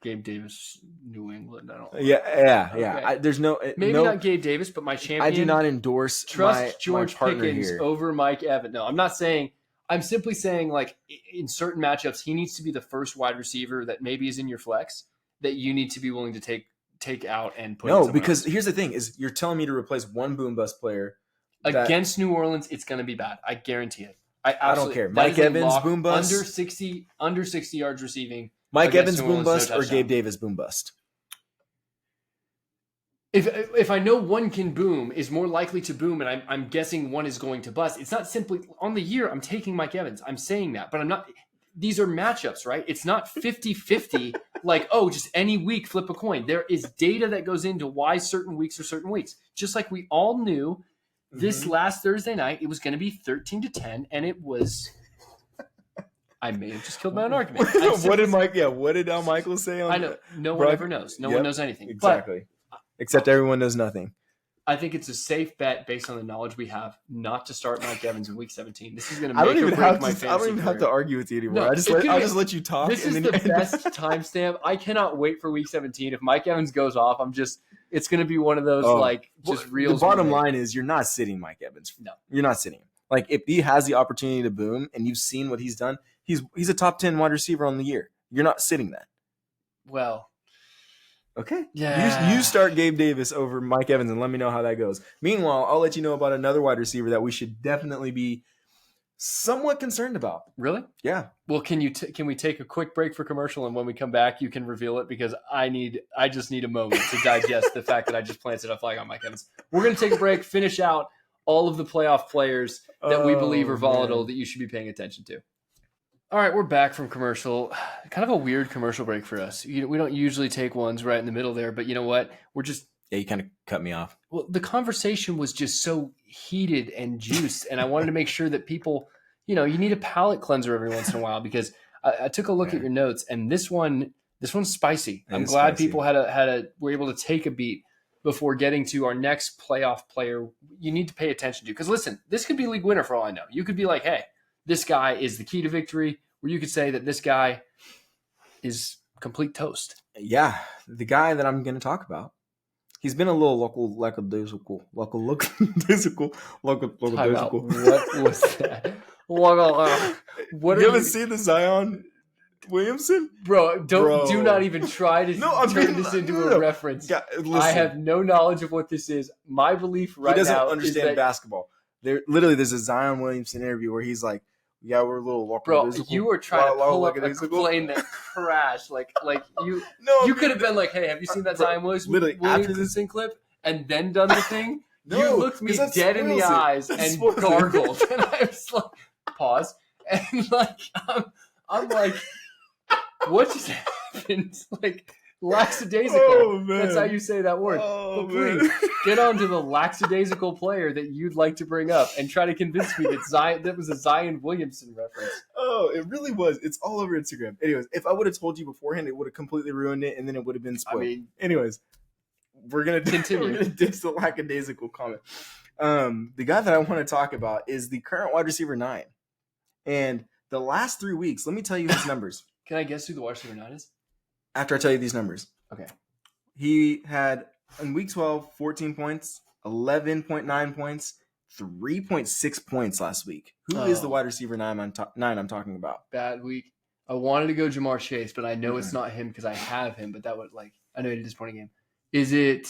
Gabe Davis, New England. I don't know. Yeah. Okay. There's no maybe not Gabe Davis, but my champion. I do not endorse George my Pickens here. over Mike Evans. No, I'm not saying. I'm simply saying, in certain matchups, he needs to be the first wide receiver that maybe is in your flex that you need to be willing to take out and put. No, because here's the thing: is you're telling me to replace one boom bust player against New Orleans. It's going to be bad. I guarantee it. I don't care. Mike Evans boom bust under 60 yards receiving. Mike Evans boom bust or Gabe Davis boom bust. If I know one can boom, is more likely to boom, and I'm guessing one is going to bust. It's not simply on the year. I'm taking Mike Evans. I'm saying that, but I'm not. These are matchups, right? It's not 50-50. Just any week flip a coin. There is data that goes into why certain weeks are certain weeks. Just like we all knew this last Thursday night, it was going to be 13-10, and it was. I may have just killed my own argument. What did Al Michael say? I know. No one ever knows. No one knows anything. Exactly. Except everyone knows nothing. I think it's a safe bet based on the knowledge we have not to start Mike Evans in week 17. This is going to I make don't or even break have my to. fantasy I don't even have career. to argue with you anymore. No, I'll just let you talk. This is the best timestamp. I cannot wait for week 17. If Mike Evans goes off, it's going to be one of those real. The bottom line is you're not sitting Mike Evans. No, you're not sitting him. If he has the opportunity to boom and you've seen what he's done, he's a top 10 wide receiver on the year. You're not sitting that. Well. Okay. Yeah. You start Gabe Davis over Mike Evans and let me know how that goes. Meanwhile, I'll let you know about another wide receiver that we should definitely be somewhat concerned about. Really? Yeah. Well, can we take a quick break for commercial, and when we come back, you can reveal it, because I just need a moment to digest the fact that I just planted a flag on Mike Evans. We're going to take a break, finish out all of the playoff players that we believe are volatile that you should be paying attention to. All right, we're back from commercial. Kind of a weird commercial break for us. We don't usually take ones right in the middle there, but you know what? Yeah, you kind of cut me off. Well, the conversation was just so heated and juiced, and I wanted to make sure that people, you need a palate cleanser every once in a while, because I took a look at your notes, and this one's spicy. I'm glad spicy. People were able to take a beat before getting to our next playoff player you need to pay attention to. Because listen, this could be league winner for all I know. You could be like, hey, this guy is the key to victory, or you could say that this guy is complete toast. Yeah, the guy that I'm going to talk about, he's been a little local. What was that? You haven't seen the Zion Williamson? Bro, Bro. do not even try to turn this into a reference. Listen, I have no knowledge of what this is. My belief right now he doesn't understand is that, basketball. There's a Zion Williamson interview where he's like, "Yeah, we're a little bro. You were trying to pull up a plane that crashed. Like you. No, you could have been like, "Hey, have you seen that Zion Williamson clip?" And then done the thing. No, you looked me dead in the eyes and gargled, and I was like, "Pause." And like, I'm like, "What just happened?" Like. Lackadaisical. Oh, man. That's how you say that word. Oh, but please get on to the lackadaisical player that you'd like to bring up and try to convince me that was a Zion Williamson reference. Oh, it really was. It's all over Instagram. Anyways, if I would have told you beforehand, it would have completely ruined it, and then it would have been spoiled. Anyways, we're gonna continue. We're gonna ditch the lackadaisical comment. The guy that I want to talk about is the current wide receiver 9, and the last 3 weeks. Let me tell you his numbers. Can I guess who the wide receiver 9 is? After I tell you these numbers. Okay. He had, in week 12, 14 points, 11.9 points, 3.6 points last week. Who is the wide receiver 9 I'm talking about? Bad week. I wanted to go Jamar Chase, but I know it's not him because I have him, but that would I know he had a disappointing game. Is it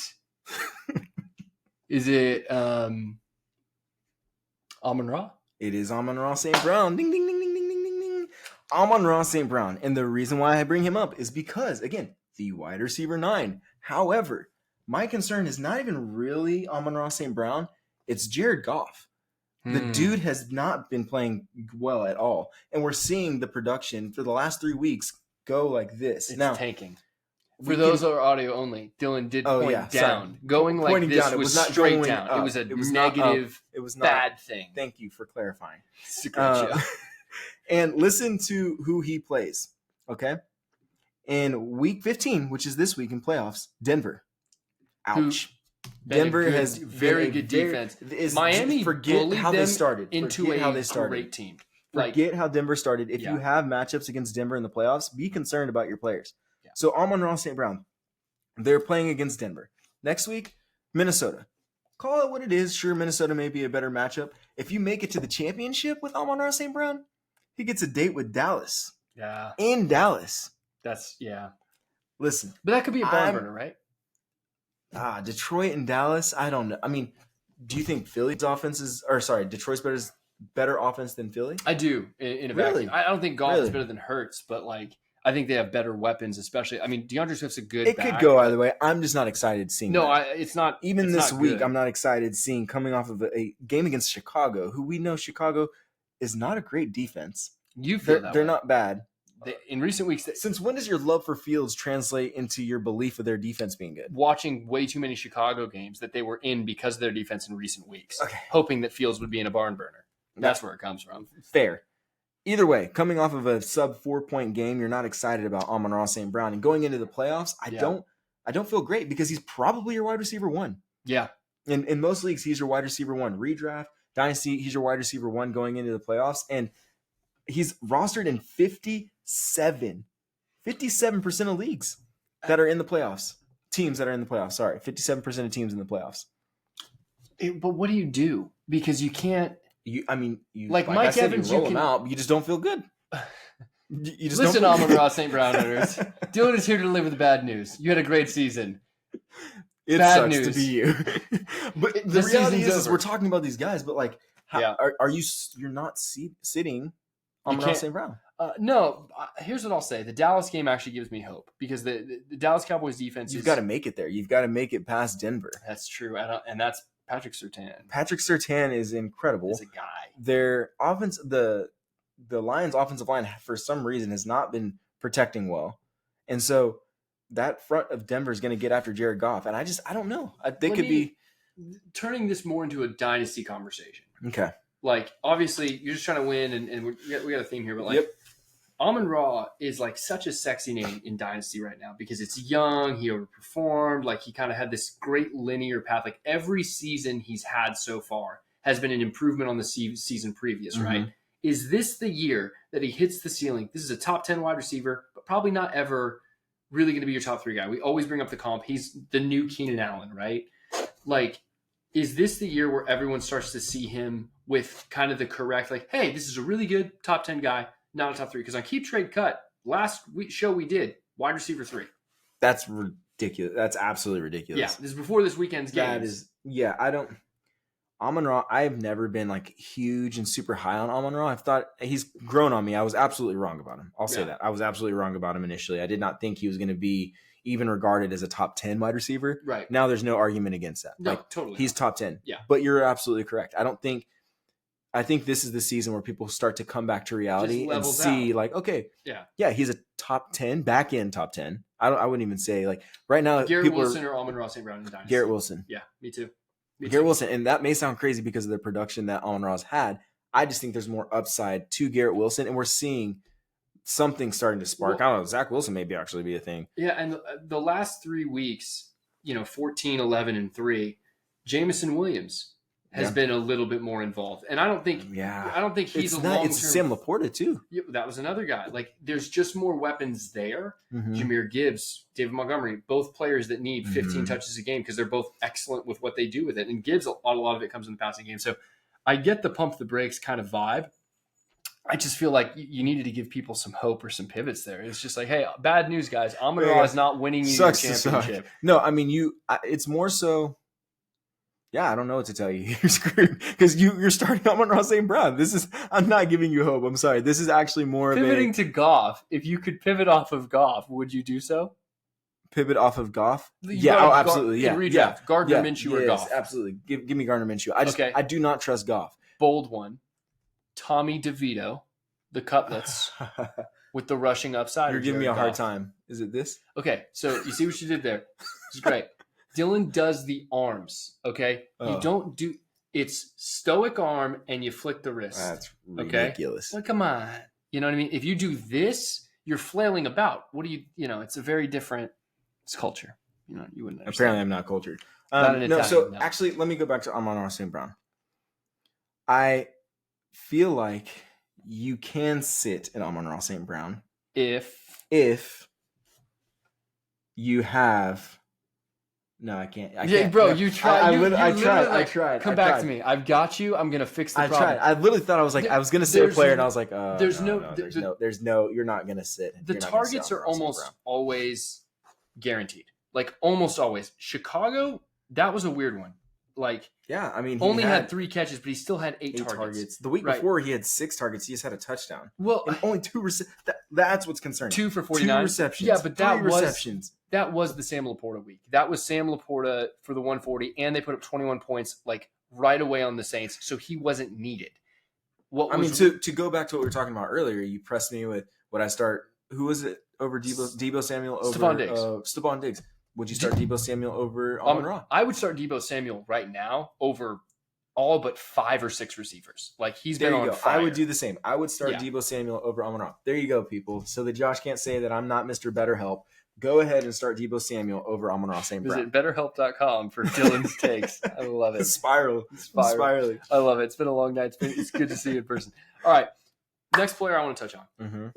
Amon-Ra? It is Amon-Ra St. Brown. Ding, ding, ding, ding, ding, ding, ding, ding. Amon-Ra St. Brown. And the reason why I bring him up is because, again, the wide receiver 9. However, my concern is not even really Amon-Ra St. Brown. It's Jared Goff. The dude has not been playing well at all. And we're seeing the production for the last 3 weeks go like this. It's now tanking. For those who are audio only, Dylan did point down. Sorry. Going like Pointing this down. It was not straight going down. up. It was a It was negative, it was bad thing. Thank you for clarifying. Gotcha. And listen to who he plays, okay? In week 15, which is this week in playoffs, Denver. Ouch. Denver has very good defense. Miami forget how they started. Into a great team. Forget how Denver started. If you have matchups against Denver in the playoffs, be concerned about your players. Yeah. So Amon-Ra St. Brown, they're playing against Denver. Next week, Minnesota. Call it what it is. Sure, Minnesota may be a better matchup. If you make it to the championship with Amon-Ra St. Brown, he gets a date with Dallas. Yeah. In Dallas. Listen. But that could be a barn burner, right? Detroit and Dallas, I don't know. I mean, do you think Detroit's better offense than Philly? I do, in a vacuum. I don't think Goff is better than Hurts, but I think they have better weapons, especially. I mean, DeAndre Swift's a good back. It could go either way. I'm just not excited seeing it's not. Even this week, good. I'm not excited seeing coming off of a game against Chicago, who we know Chicago is not a great defense. You feel they're not bad. In recent weeks, since when does your love for Fields translate into your belief of their defense being good? Watching way too many Chicago games that they were in because of their defense in recent weeks, hoping that Fields would be in a barn burner. That's where it comes from. Fair. Either way, coming off of a sub 4-point game, you're not excited about Amon-Ra St. Brown, and going into the playoffs, I don't feel great because he's probably your wide receiver 1. Yeah. In most leagues, he's your wide receiver 1. Redraft, Dynasty, he's your wide receiver 1 going into the playoffs, and he's rostered in 57% of leagues that are in the playoffs. Teams that are in the playoffs. Sorry, 57% of teams in the playoffs. But what do you do? Because you can't. Mike Evans, you roll him out, but you just don't feel good. You just listen, Amon-Ra St. Brown owners. Dylan is here to deliver the bad news. You had a great season. It bad sucks news. to be you. But the reality is we're talking about these guys, but are you're not sitting Amon-Ra St. Brown? No. Here's what I'll say: the Dallas game actually gives me hope because the Dallas Cowboys defense. You've got to make it there. You've got to make it past Denver. That's true, and that's Patrick Surtain. Patrick Surtain is incredible. He's a guy. Their offense, the Lions' offensive line, for some reason, has not been protecting well, and so that front of Denver is going to get after Jared Goff, and I don't know. They could be turning this more into a dynasty conversation. Okay. Obviously, you're just trying to win, and we got a theme here, but Amon-Ra is such a sexy name in Dynasty right now because it's young. He overperformed. He kind of had this great linear path. Every season he's had so far has been an improvement on the season previous, right? Is this the year that he hits the ceiling? This is a top 10 wide receiver, but probably not ever really going to be your top 3 guy. We always bring up the comp. He's the new Keenan Allen, right? Is this the year where everyone starts to see him with kind of the correct, hey, this is a really good top 10 guy, not a top 3? Because on Keep Trade Cut last show we did, wide receiver 3. That's ridiculous. That's absolutely ridiculous. Yeah, this is before this weekend's game. That is, I don't. Amon-Ra, I've never been like huge and super high on Amon-Ra. I've thought he's grown on me. I was absolutely wrong about him. I'll say that. I was absolutely wrong about him initially. I did not think he was going to be even regarded as a top 10 wide receiver. Right. Now there's no argument against that. No, totally. He's top 10. Yeah. But you're absolutely correct. I think this is the season where people start to come back to reality and see like, okay, he's a top 10, back end top 10. I wouldn't even say like right now. Garrett Wilson or Amon-Ra St. Brown in the Dynasty. Garrett Wilson. Yeah, me too. Garrett Wilson, and that may sound crazy because of the production that Amon-Ra's had. I just think there's more upside to Garrett Wilson, and we're seeing something starting to spark. I don't know. Zach Wilson may actually be a thing. Yeah, and the last 3 weeks, 14, 11, and 3, Jameson Williams has been a little bit more involved, and I don't think he's a long-term. It's Sam Laporta too. Yeah, that was another guy. Like, there's just more weapons there. Jahmyr Gibbs, David Montgomery, both players that need 15 touches a game because they're both excellent with what they do with it. And Gibbs, a lot of it comes in the passing game. So I get the pump the brakes kind of vibe. I just feel like you needed to give people some hope or some pivots there. It's just like, hey, bad news, guys. Amon-Ra is not winning you your championship. No, I mean, it's more so. Yeah, I don't know what to tell you. You're screwed because you're starting Amon-Ra St. Brown. I'm not giving you hope. I'm sorry. This is actually more pivoting to Goff. If you could pivot off of Goff, would you do so? Pivot off of Goff? Absolutely. Yeah, redraft. Gardner Minshew or Goff? Absolutely. Give me Gardner Minshew. I do not trust Goff. Bold one. Tommy DeVito, the cutlets with the rushing upside. You're giving me a hard time. Is it this? Okay, so you see what you did there. It's great. Dylan does the arms, okay? You don't do – it's stoic arm and you flick the wrist. That's ridiculous. Well, come on. You know what I mean? If you do this, you're flailing about. What do you know, it's a very different – it's culture. You wouldn't understand. Apparently I'm not cultured. Actually, let me go back to Amon-Ra St. Brown. I feel like you can sit in Amon-Ra St. Brown if you have – No, I can't. Bro, you tried. I tried. Come back to me. I've got you. I'm gonna fix the problem. I tried. I literally thought I was gonna sit a player, and I was like, there's no. You're not gonna sit. The targets are almost always guaranteed. Like almost always. Chicago, that was a weird one. Like, yeah, I mean, he had 3 catches, but he still had 8 targets. The week before, he had 6 targets. He just had a touchdown. Well, and only 2 receptions. That's what's concerning. 2 for 49. 2 receptions. Yeah, but that was receptions. That was the Sam Laporta week. That was Sam Laporta for the 140, and they put up 21 points like right away on the Saints, so he wasn't needed. To go back to what we were talking about earlier, you pressed me with would I start? Who was it over Deebo Samuel over Stephon Diggs? Would you start Deebo Samuel over Amon-Ra? I would start Deebo Samuel right now over all but 5 or 6 receivers. Like, he's been on fire. I would do the same. I would start Deebo Samuel over Amon-Ra. There you go, people. So that Josh can't say that I'm not Mr. BetterHelp. Go ahead and start Deebo Samuel over Amon-Ra St. Brown. Visit betterhelp.com for Dylan's takes. I love it. Spiraling. I love it. It's been a long night. It's good to see you in person. All right. Next player I want to touch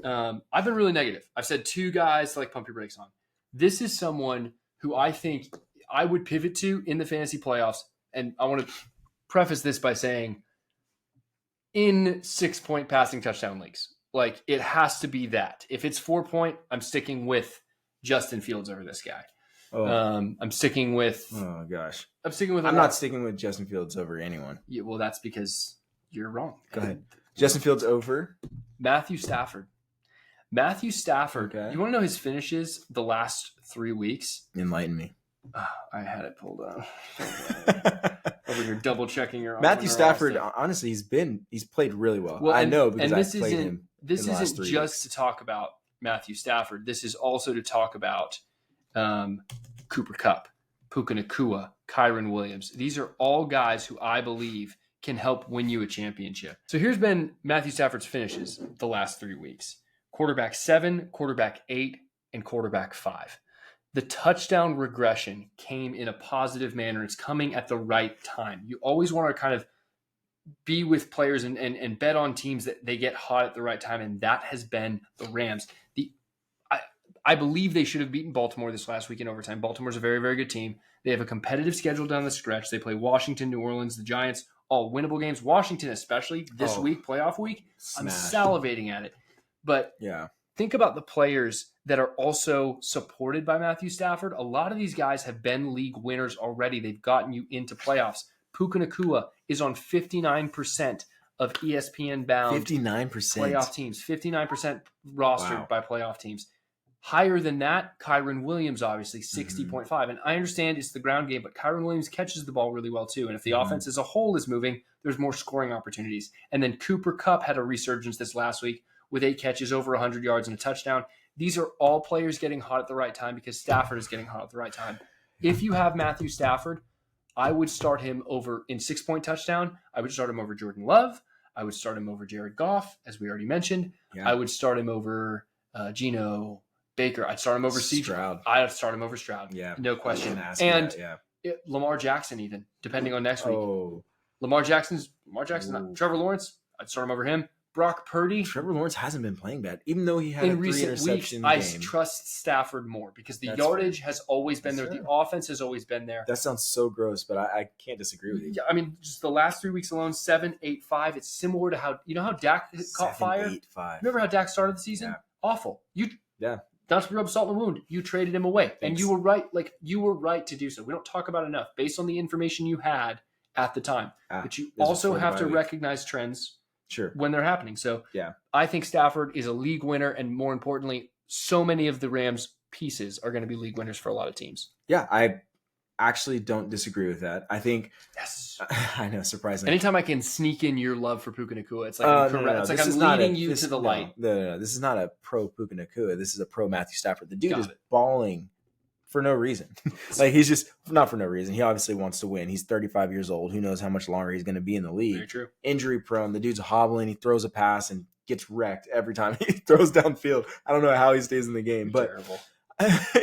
on. I've been really negative. I've said 2 guys to pump your brakes on. This is someone who I think I would pivot to in the fantasy playoffs. And I want to preface this by saying in 6-point passing touchdown leagues, like it has to be that. If it's 4-point, I'm sticking with Justin Fields over this guy. I'm sticking with. Oh gosh, I'm not sticking with Justin Fields over anyone. Yeah, well, that's because you're wrong. Go ahead. Justin Fields over Matthew Stafford. Okay. You want to know his finishes the last 3 weeks? Enlighten me. I had it pulled up. Over here, double checking your. Matthew Stafford. Honestly, he's played really well. I know because I played him. This isn't just to talk about Matthew Stafford. This is also to talk about Cooper Kupp, Puka Nacua, Kyron Williams. These are all guys who I believe can help win you a championship. So here's been Matthew Stafford's finishes the last 3 weeks. Quarterback 7, quarterback 8, and quarterback 5. The touchdown regression came in a positive manner. It's coming at the right time. You always want to kind of be with players and bet on teams that they get hot at the right time, and that has been the Rams. I believe they should have beaten Baltimore this last week in overtime. Baltimore's a very, very good team. They have a competitive schedule down the stretch. They play Washington, New Orleans, the Giants, all winnable games. Washington especially this week, playoff week, I'm salivating at it. But think about the players that are also supported by Matthew Stafford. A lot of these guys have been league winners already. They've gotten you into playoffs. Puka Nacua is on 59% of ESPN bound 59%. playoff teams. 59% rostered by playoff teams. Higher than that, Kyron Williams, obviously, 60.5. And I understand it's the ground game, but Kyron Williams catches the ball really well, too. And if the offense as a whole is moving, there's more scoring opportunities. And then Cooper Kupp had a resurgence this last week with 8 catches, over 100 yards, and a touchdown. These are all players getting hot at the right time because Stafford is getting hot at the right time. If you have Matthew Stafford, I would start him over in 6-point touchdown. I would start him over Jordan Love. I would start him over Jared Goff, as we already mentioned. Yeah. I would start him over Geno Baker. I'd start him over Stroud. I'd start him over Stroud. Yeah, no question. And Lamar Jackson, even depending on next week. Lamar Jackson's not. Trevor Lawrence, I'd start him over him. Brock Purdy. Trevor Lawrence hasn't been playing bad, even though he had a 3-interception game. I trust Stafford more because the yardage has always been there. The offense has always been there. That sounds so gross, but I can't disagree with you. Yeah, I mean, just the last 3 weeks alone, 7, 8, 5. It's similar to how Dak caught fire. 7, 8, 5. Remember how Dak started the season? Yeah. Awful. Not to rub salt in the wound. You traded him away, and you were right. Like you were right to do so. We don't talk about it enough based on the information you had at the time, but you also have to recognize trends. Sure. When they're happening. So I think Stafford is a league winner, and more importantly, so many of the Rams pieces are going to be league winners for a lot of teams. Yeah, I actually don't disagree with that. I think I know, surprisingly. Anytime I can sneak in your love for Puka Nacua, it's like it's like I'm leading you to the light. No, this is not a pro Puka Nacua. This is a pro Matthew Stafford. The dude is balling for no reason. Like he's just not for no reason. He obviously wants to win. He's 35 years old. Who knows how much longer he's going to be in the league. Very true. Injury prone. The dude's hobbling. He throws a pass and gets wrecked every time he throws downfield. I don't know how he stays in the game, but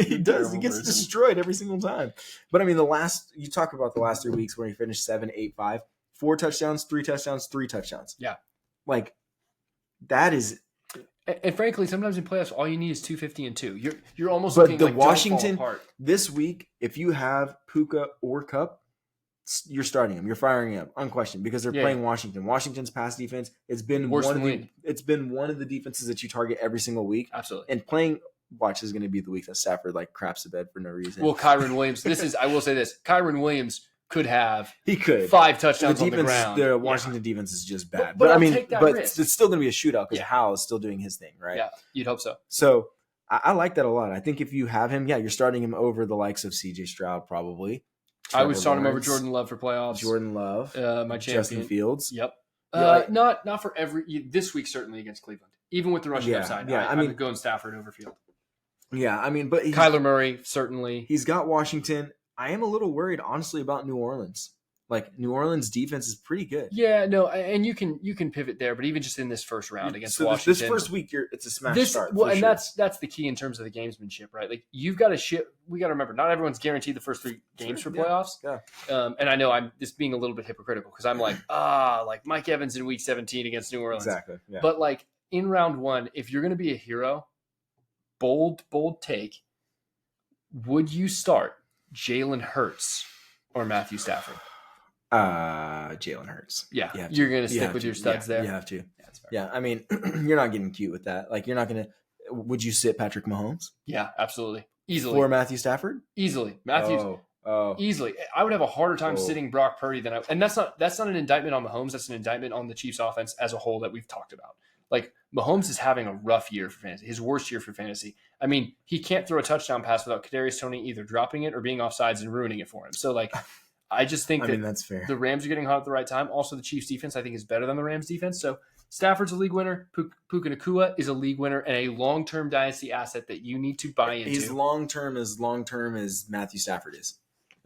he does. He gets destroyed every single time. But I mean, you talk about the last 3 weeks where he finished 7, 8, 5, 4 touchdowns, 3 touchdowns, 3 touchdowns. Yeah. Like that is. And frankly, sometimes in playoffs, all you need is 250 and 2. You're almost but looking the like Washington this week. If you have Puka or Kupp, you're starting him. You're firing him, unquestioned, because they're playing Washington. Washington's pass defense. It's been one of the defenses that you target every single week. Absolutely. And playing Watch is going to be the week that Stafford craps the bed for no reason. Well, Kyron Williams. I will say this: Kyron Williams could have 5 touchdowns on the ground. The Washington defense is just bad. But I mean, it's still going to be a shootout because Howell is still doing his thing, right? Yeah, you'd hope so. So I like that a lot. I think if you have him, you're starting him over the likes of C.J. Stroud probably. I would start him over Jordan Love for playoffs. Jordan Love, my champion. Justin Fields. Yep. Not for this week certainly against Cleveland, even with the rushing upside. Yeah, I'm going Stafford over Field. Yeah, I mean, but Kyler Murray certainly. He's got Washington. I am a little worried, honestly, about New Orleans. Like New Orleans' defense is pretty good. Yeah, no, and you can pivot there, but even just in this first round against Washington, this first week, it's a smash start. Well, and that's the key in terms of the gamesmanship, right? Like you've got to we got to remember, not everyone's guaranteed the first 3 games for playoffs. Yeah. And I know I'm just being a little bit hypocritical because I'm like Mike Evans in Week 17 against New Orleans. Exactly. Yeah. But like in round 1, if you're going to be a hero, bold take. Would you start Jalen Hurts or Matthew Stafford? Jalen Hurts. Yeah, you're going to stick with your studs there. You have to. Yeah, I mean, you're not getting cute with that. Like, you're not going to. Would you sit Patrick Mahomes? Yeah, absolutely, easily. For Matthew Stafford? Easily, Matthew. Easily. I would have a harder time sitting Brock Purdy than and that's not an indictment on Mahomes. That's an indictment on the Chiefs' offense as a whole that we've talked about. Like Mahomes is having a rough year for fantasy, his worst year for fantasy. I mean, he can't throw a touchdown pass without Kadarius Toney either dropping it or being offsides and ruining it for him. So, like, I just think that's fair. The Rams are getting hot at the right time. Also, the Chiefs' defense, I think, is better than the Rams' defense. So, Stafford's a league winner. Puka Nacua is a league winner and a long-term dynasty asset that you need to buy into. He's long-term as Matthew Stafford is,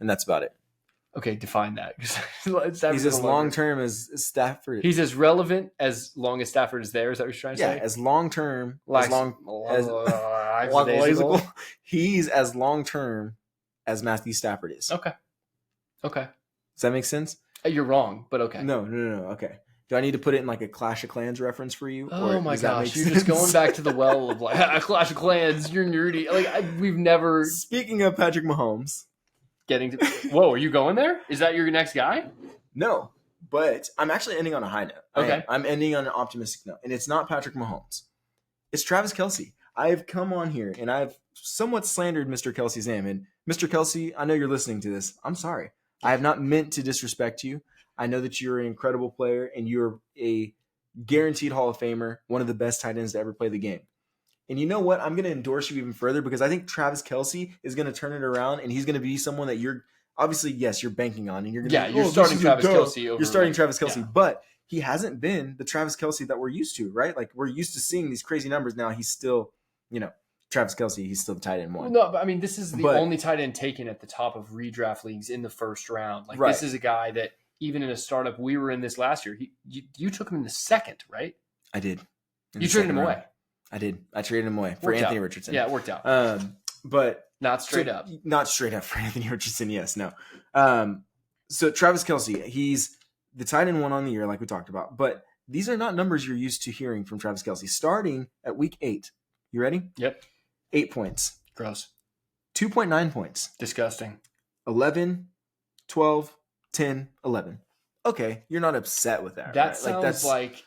and that's about it. Okay, define that. He's as long-term as Stafford. He's as relevant as long as Stafford is there. Is that what you're trying to say? Yeah, as long-term. He's as long-term as Matthew Stafford is. Okay. Does that make sense? You're wrong, but okay. No. Okay. Do I need to put it in like a Clash of Clans reference for you? Oh my gosh, you're just going back to the well of like Clash of Clans. You're nerdy. Like we've never. Speaking of Patrick Mahomes. Whoa, are you going there? Is that your next guy? No, but I'm actually ending on a high note. Okay. I'm ending on an optimistic note, and it's not Patrick Mahomes. It's Travis Kelce. I've come on here and I've somewhat slandered Mr. Kelsey's name. And Mr. Kelsey, I know you're listening to this. I'm sorry. I have not meant to disrespect you. I know that you're an incredible player and you're a guaranteed Hall of Famer, one of the best tight ends to ever play the game. And you know what? I'm going to endorse you even further because I think Travis Kelce is going to turn it around and he's going to be someone that you're obviously, yes, you're banking on. And you're going to you're starting Travis Kelce over. You're starting Travis Kelce, but he hasn't been the Travis Kelce that we're used to, right? Like we're used to seeing these crazy numbers. Now he's still, Travis Kelce, he's still the tight end one. No, but I mean, this is the only tight end taken at the top of redraft leagues in the first round. Like this is a guy that even in a startup, we were in this last year. You took him in the second, right? I did. You traded him away. I did. I traded him away for Anthony Richardson. Yeah, it worked out. But not straight up. Not straight up for Anthony Richardson. Yes, no. So Travis Kelce, he's the tight end one on the year, like we talked about. But these are not numbers you're used to hearing from Travis Kelce. Starting at week 8. You ready? Yep. 8 points. Gross. 2.9 points. Disgusting. 11, 12, 10, 11. Okay, you're not upset with that. That right? sounds like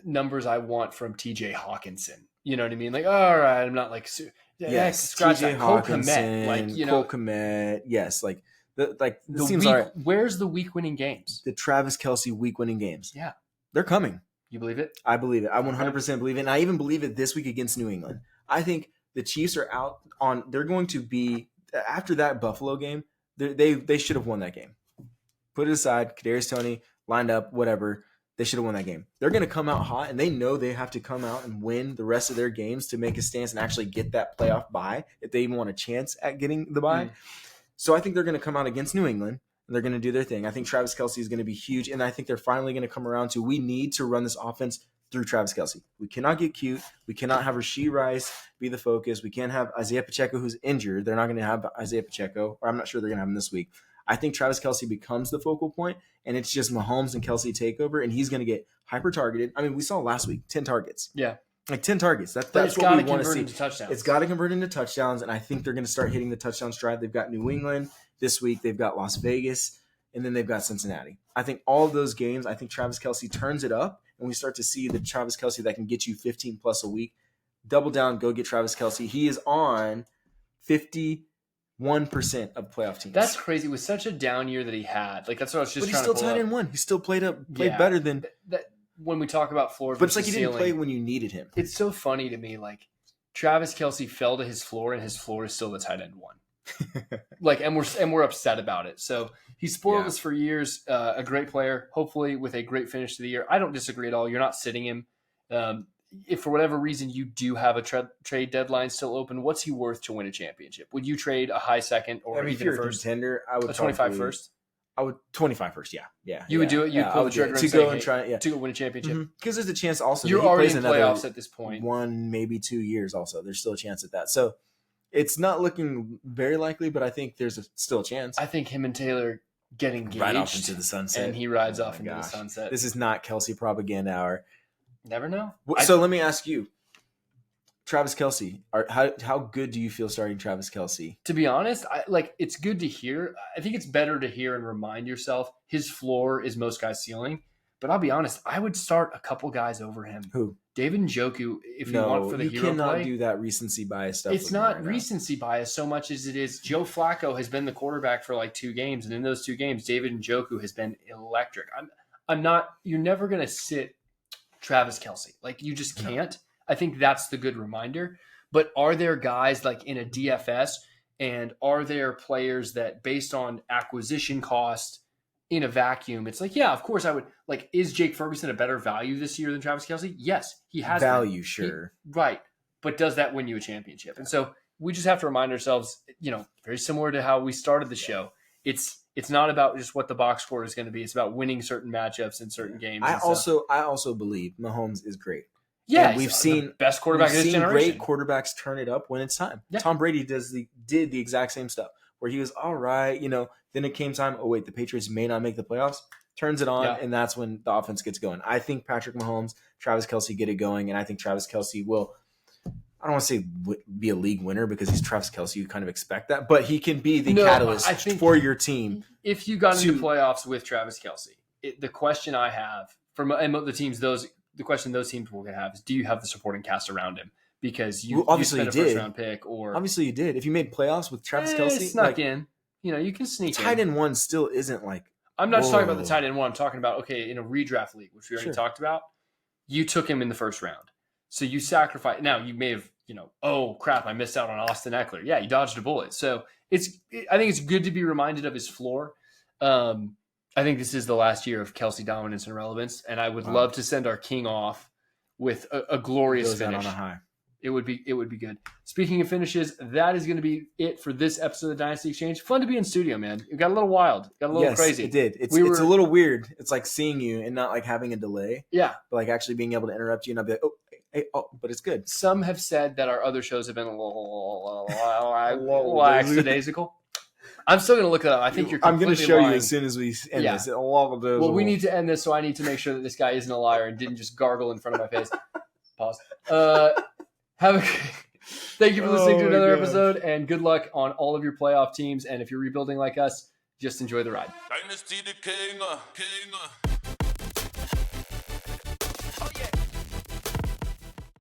numbers I want from TJ Hawkinson. You know what I mean? Like, all right, I'm not like, yes, TJ Hawkinson, like Cole Kmet, yes, like the seems all right. Where's the week winning games? The Travis Kelce week winning games. Yeah, they're coming. You believe it? I believe it. I 100% believe it, and I even believe it this week against New England. I think the Chiefs are out on. They're going to be after that Buffalo game. They should have won that game. Put it aside. Kadarius Toney lined up, whatever. They should have won that game. They're going to come out hot, and they know they have to come out and win the rest of their games to make a stance and actually get that playoff bye if they even want a chance at getting the bye. So I think they're going to come out against New England, and they're going to do their thing. I think Travis Kelce is going to be huge, and I think they're finally going to come around to we need to run this offense through Travis Kelce. We cannot get cute. We cannot have Rashee Rice be the focus. We can't have Isaiah Pacheco, who's injured. They're not going to have Isaiah Pacheco, or I'm not sure they're going to have him this week. I think Travis Kelce becomes the focal point, and it's just Mahomes and Kelce takeover, and he's going to get hyper-targeted. I mean, we saw last week, 10 targets. Yeah. Like 10 targets. That's what we want to see. It's got to convert into touchdowns, and I think they're going to start hitting the touchdown stride. They've got New England this week. They've got Las Vegas, and then they've got Cincinnati. I think all of those games, I think Travis Kelce turns it up, and we start to see the Travis Kelce that can get you 15-plus a week. Double down, go get Travis Kelce. He is on 51% of playoff teams. That's crazy. With such a down year that he had, like that's what I was just. But he's still tight end one. He still played better than that. When we talk about floors, but it's like he didn't play when you needed him. It's so funny to me. Like Travis Kelce fell to his floor, and his floor is still the tight end one. and we're upset about it. So he spoiled us for years. A great player, hopefully with a great finish to the year. I don't disagree at all. You're not sitting him. If for whatever reason you do have a trade deadline still open, what's he worth to win a championship? Would you trade a high second or even a first? Contender, I would a 25 first. I would 25 first. Yeah. You would do it. You pull the trigger to go and try. Yeah, to go win a championship because there's a chance. Also, you're already in playoffs at this point. 1, maybe 2 years. Also, there's still a chance at that. So it's not looking very likely, but I think there's still a chance. I think him and Taylor get engaged right off into the sunset, and he rides off into the sunset. This is not Kelce propaganda hour. Never know. So let me ask you, Travis Kelce, how good do you feel starting Travis Kelce? To be honest, it's good to hear. I think it's better to hear and remind yourself his floor is most guys' ceiling. But I'll be honest, I would start a couple guys over him. Who? David Njoku, if you want for the hero play. You cannot do that recency bias stuff. It's not recency bias so much as it is Joe Flacco has been the quarterback for like 2 games. And in those 2 games, David Njoku has been electric. You're never going to sit Travis Kelce. Like you just can't. I think that's the good reminder. But are there guys like in a DFS and are there players that based on acquisition cost in a vacuum, it's like, yeah, of course I would like, is Jake Ferguson a better value this year than Travis Kelce? Yes, he has value. Sure. Right. But does that win you a championship? And so we just have to remind ourselves, very similar to how we started the show. It's not about just what the box score is going to be. It's about winning certain matchups in certain games. I also believe Mahomes is great. Yeah, and we've seen the best quarterback of this generation. Great quarterbacks turn it up when it's time. Yeah. Tom Brady did the exact same stuff where he was all right. Then it came time. Oh wait, the Patriots may not make the playoffs. Turns it on, and that's when the offense gets going. I think Patrick Mahomes, Travis Kelce get it going, and I think Travis Kelce will. I don't want to say be a league winner because he's Travis Kelce. You kind of expect that, but he can be the catalyst for your team. If you got into playoffs with Travis Kelce, the question I have from the teams, the question those teams will have is, do you have the supporting cast around him? because Well, obviously spent a you did. first round pick, or Obviously, you did. If you made playoffs with Travis Kelce, snuck in. You know, you can sneak tight in. end one still isn't like. I'm not just talking about the whoa. tight end one. I'm talking about, okay, in a redraft league, which we already Sure. talked about, you took him in the first round. So you sacrifice. Now, you may have, oh, crap, I missed out on Austin Eckler. Yeah, you dodged a bullet. So I think it's good to be reminded of his floor. I think this is the last year of Kelce dominance and relevance, and I would love to send our king off with a glorious finish. On a high. It would be good. Speaking of finishes, that is going to be it for this episode of Dynasty Exchange. Fun to be in studio, man. It got a little wild, got a little crazy. It did. It's a little weird. It's like seeing you and not like having a delay. Yeah, but like actually being able to interrupt you and I'll be like, but it's good. Some have said that our other shows have been a little lackadaisical. I'm still going to look it up. I think you're completely I'm going to show lying. you as soon as we end this. Well, we need to end this, so I need to make sure that this guy isn't a liar and didn't just gargle in front of my face. Pause. Thank you for listening to another episode, and good luck on all of your playoff teams. And if you're rebuilding like us, just enjoy the ride. Dynasty the king.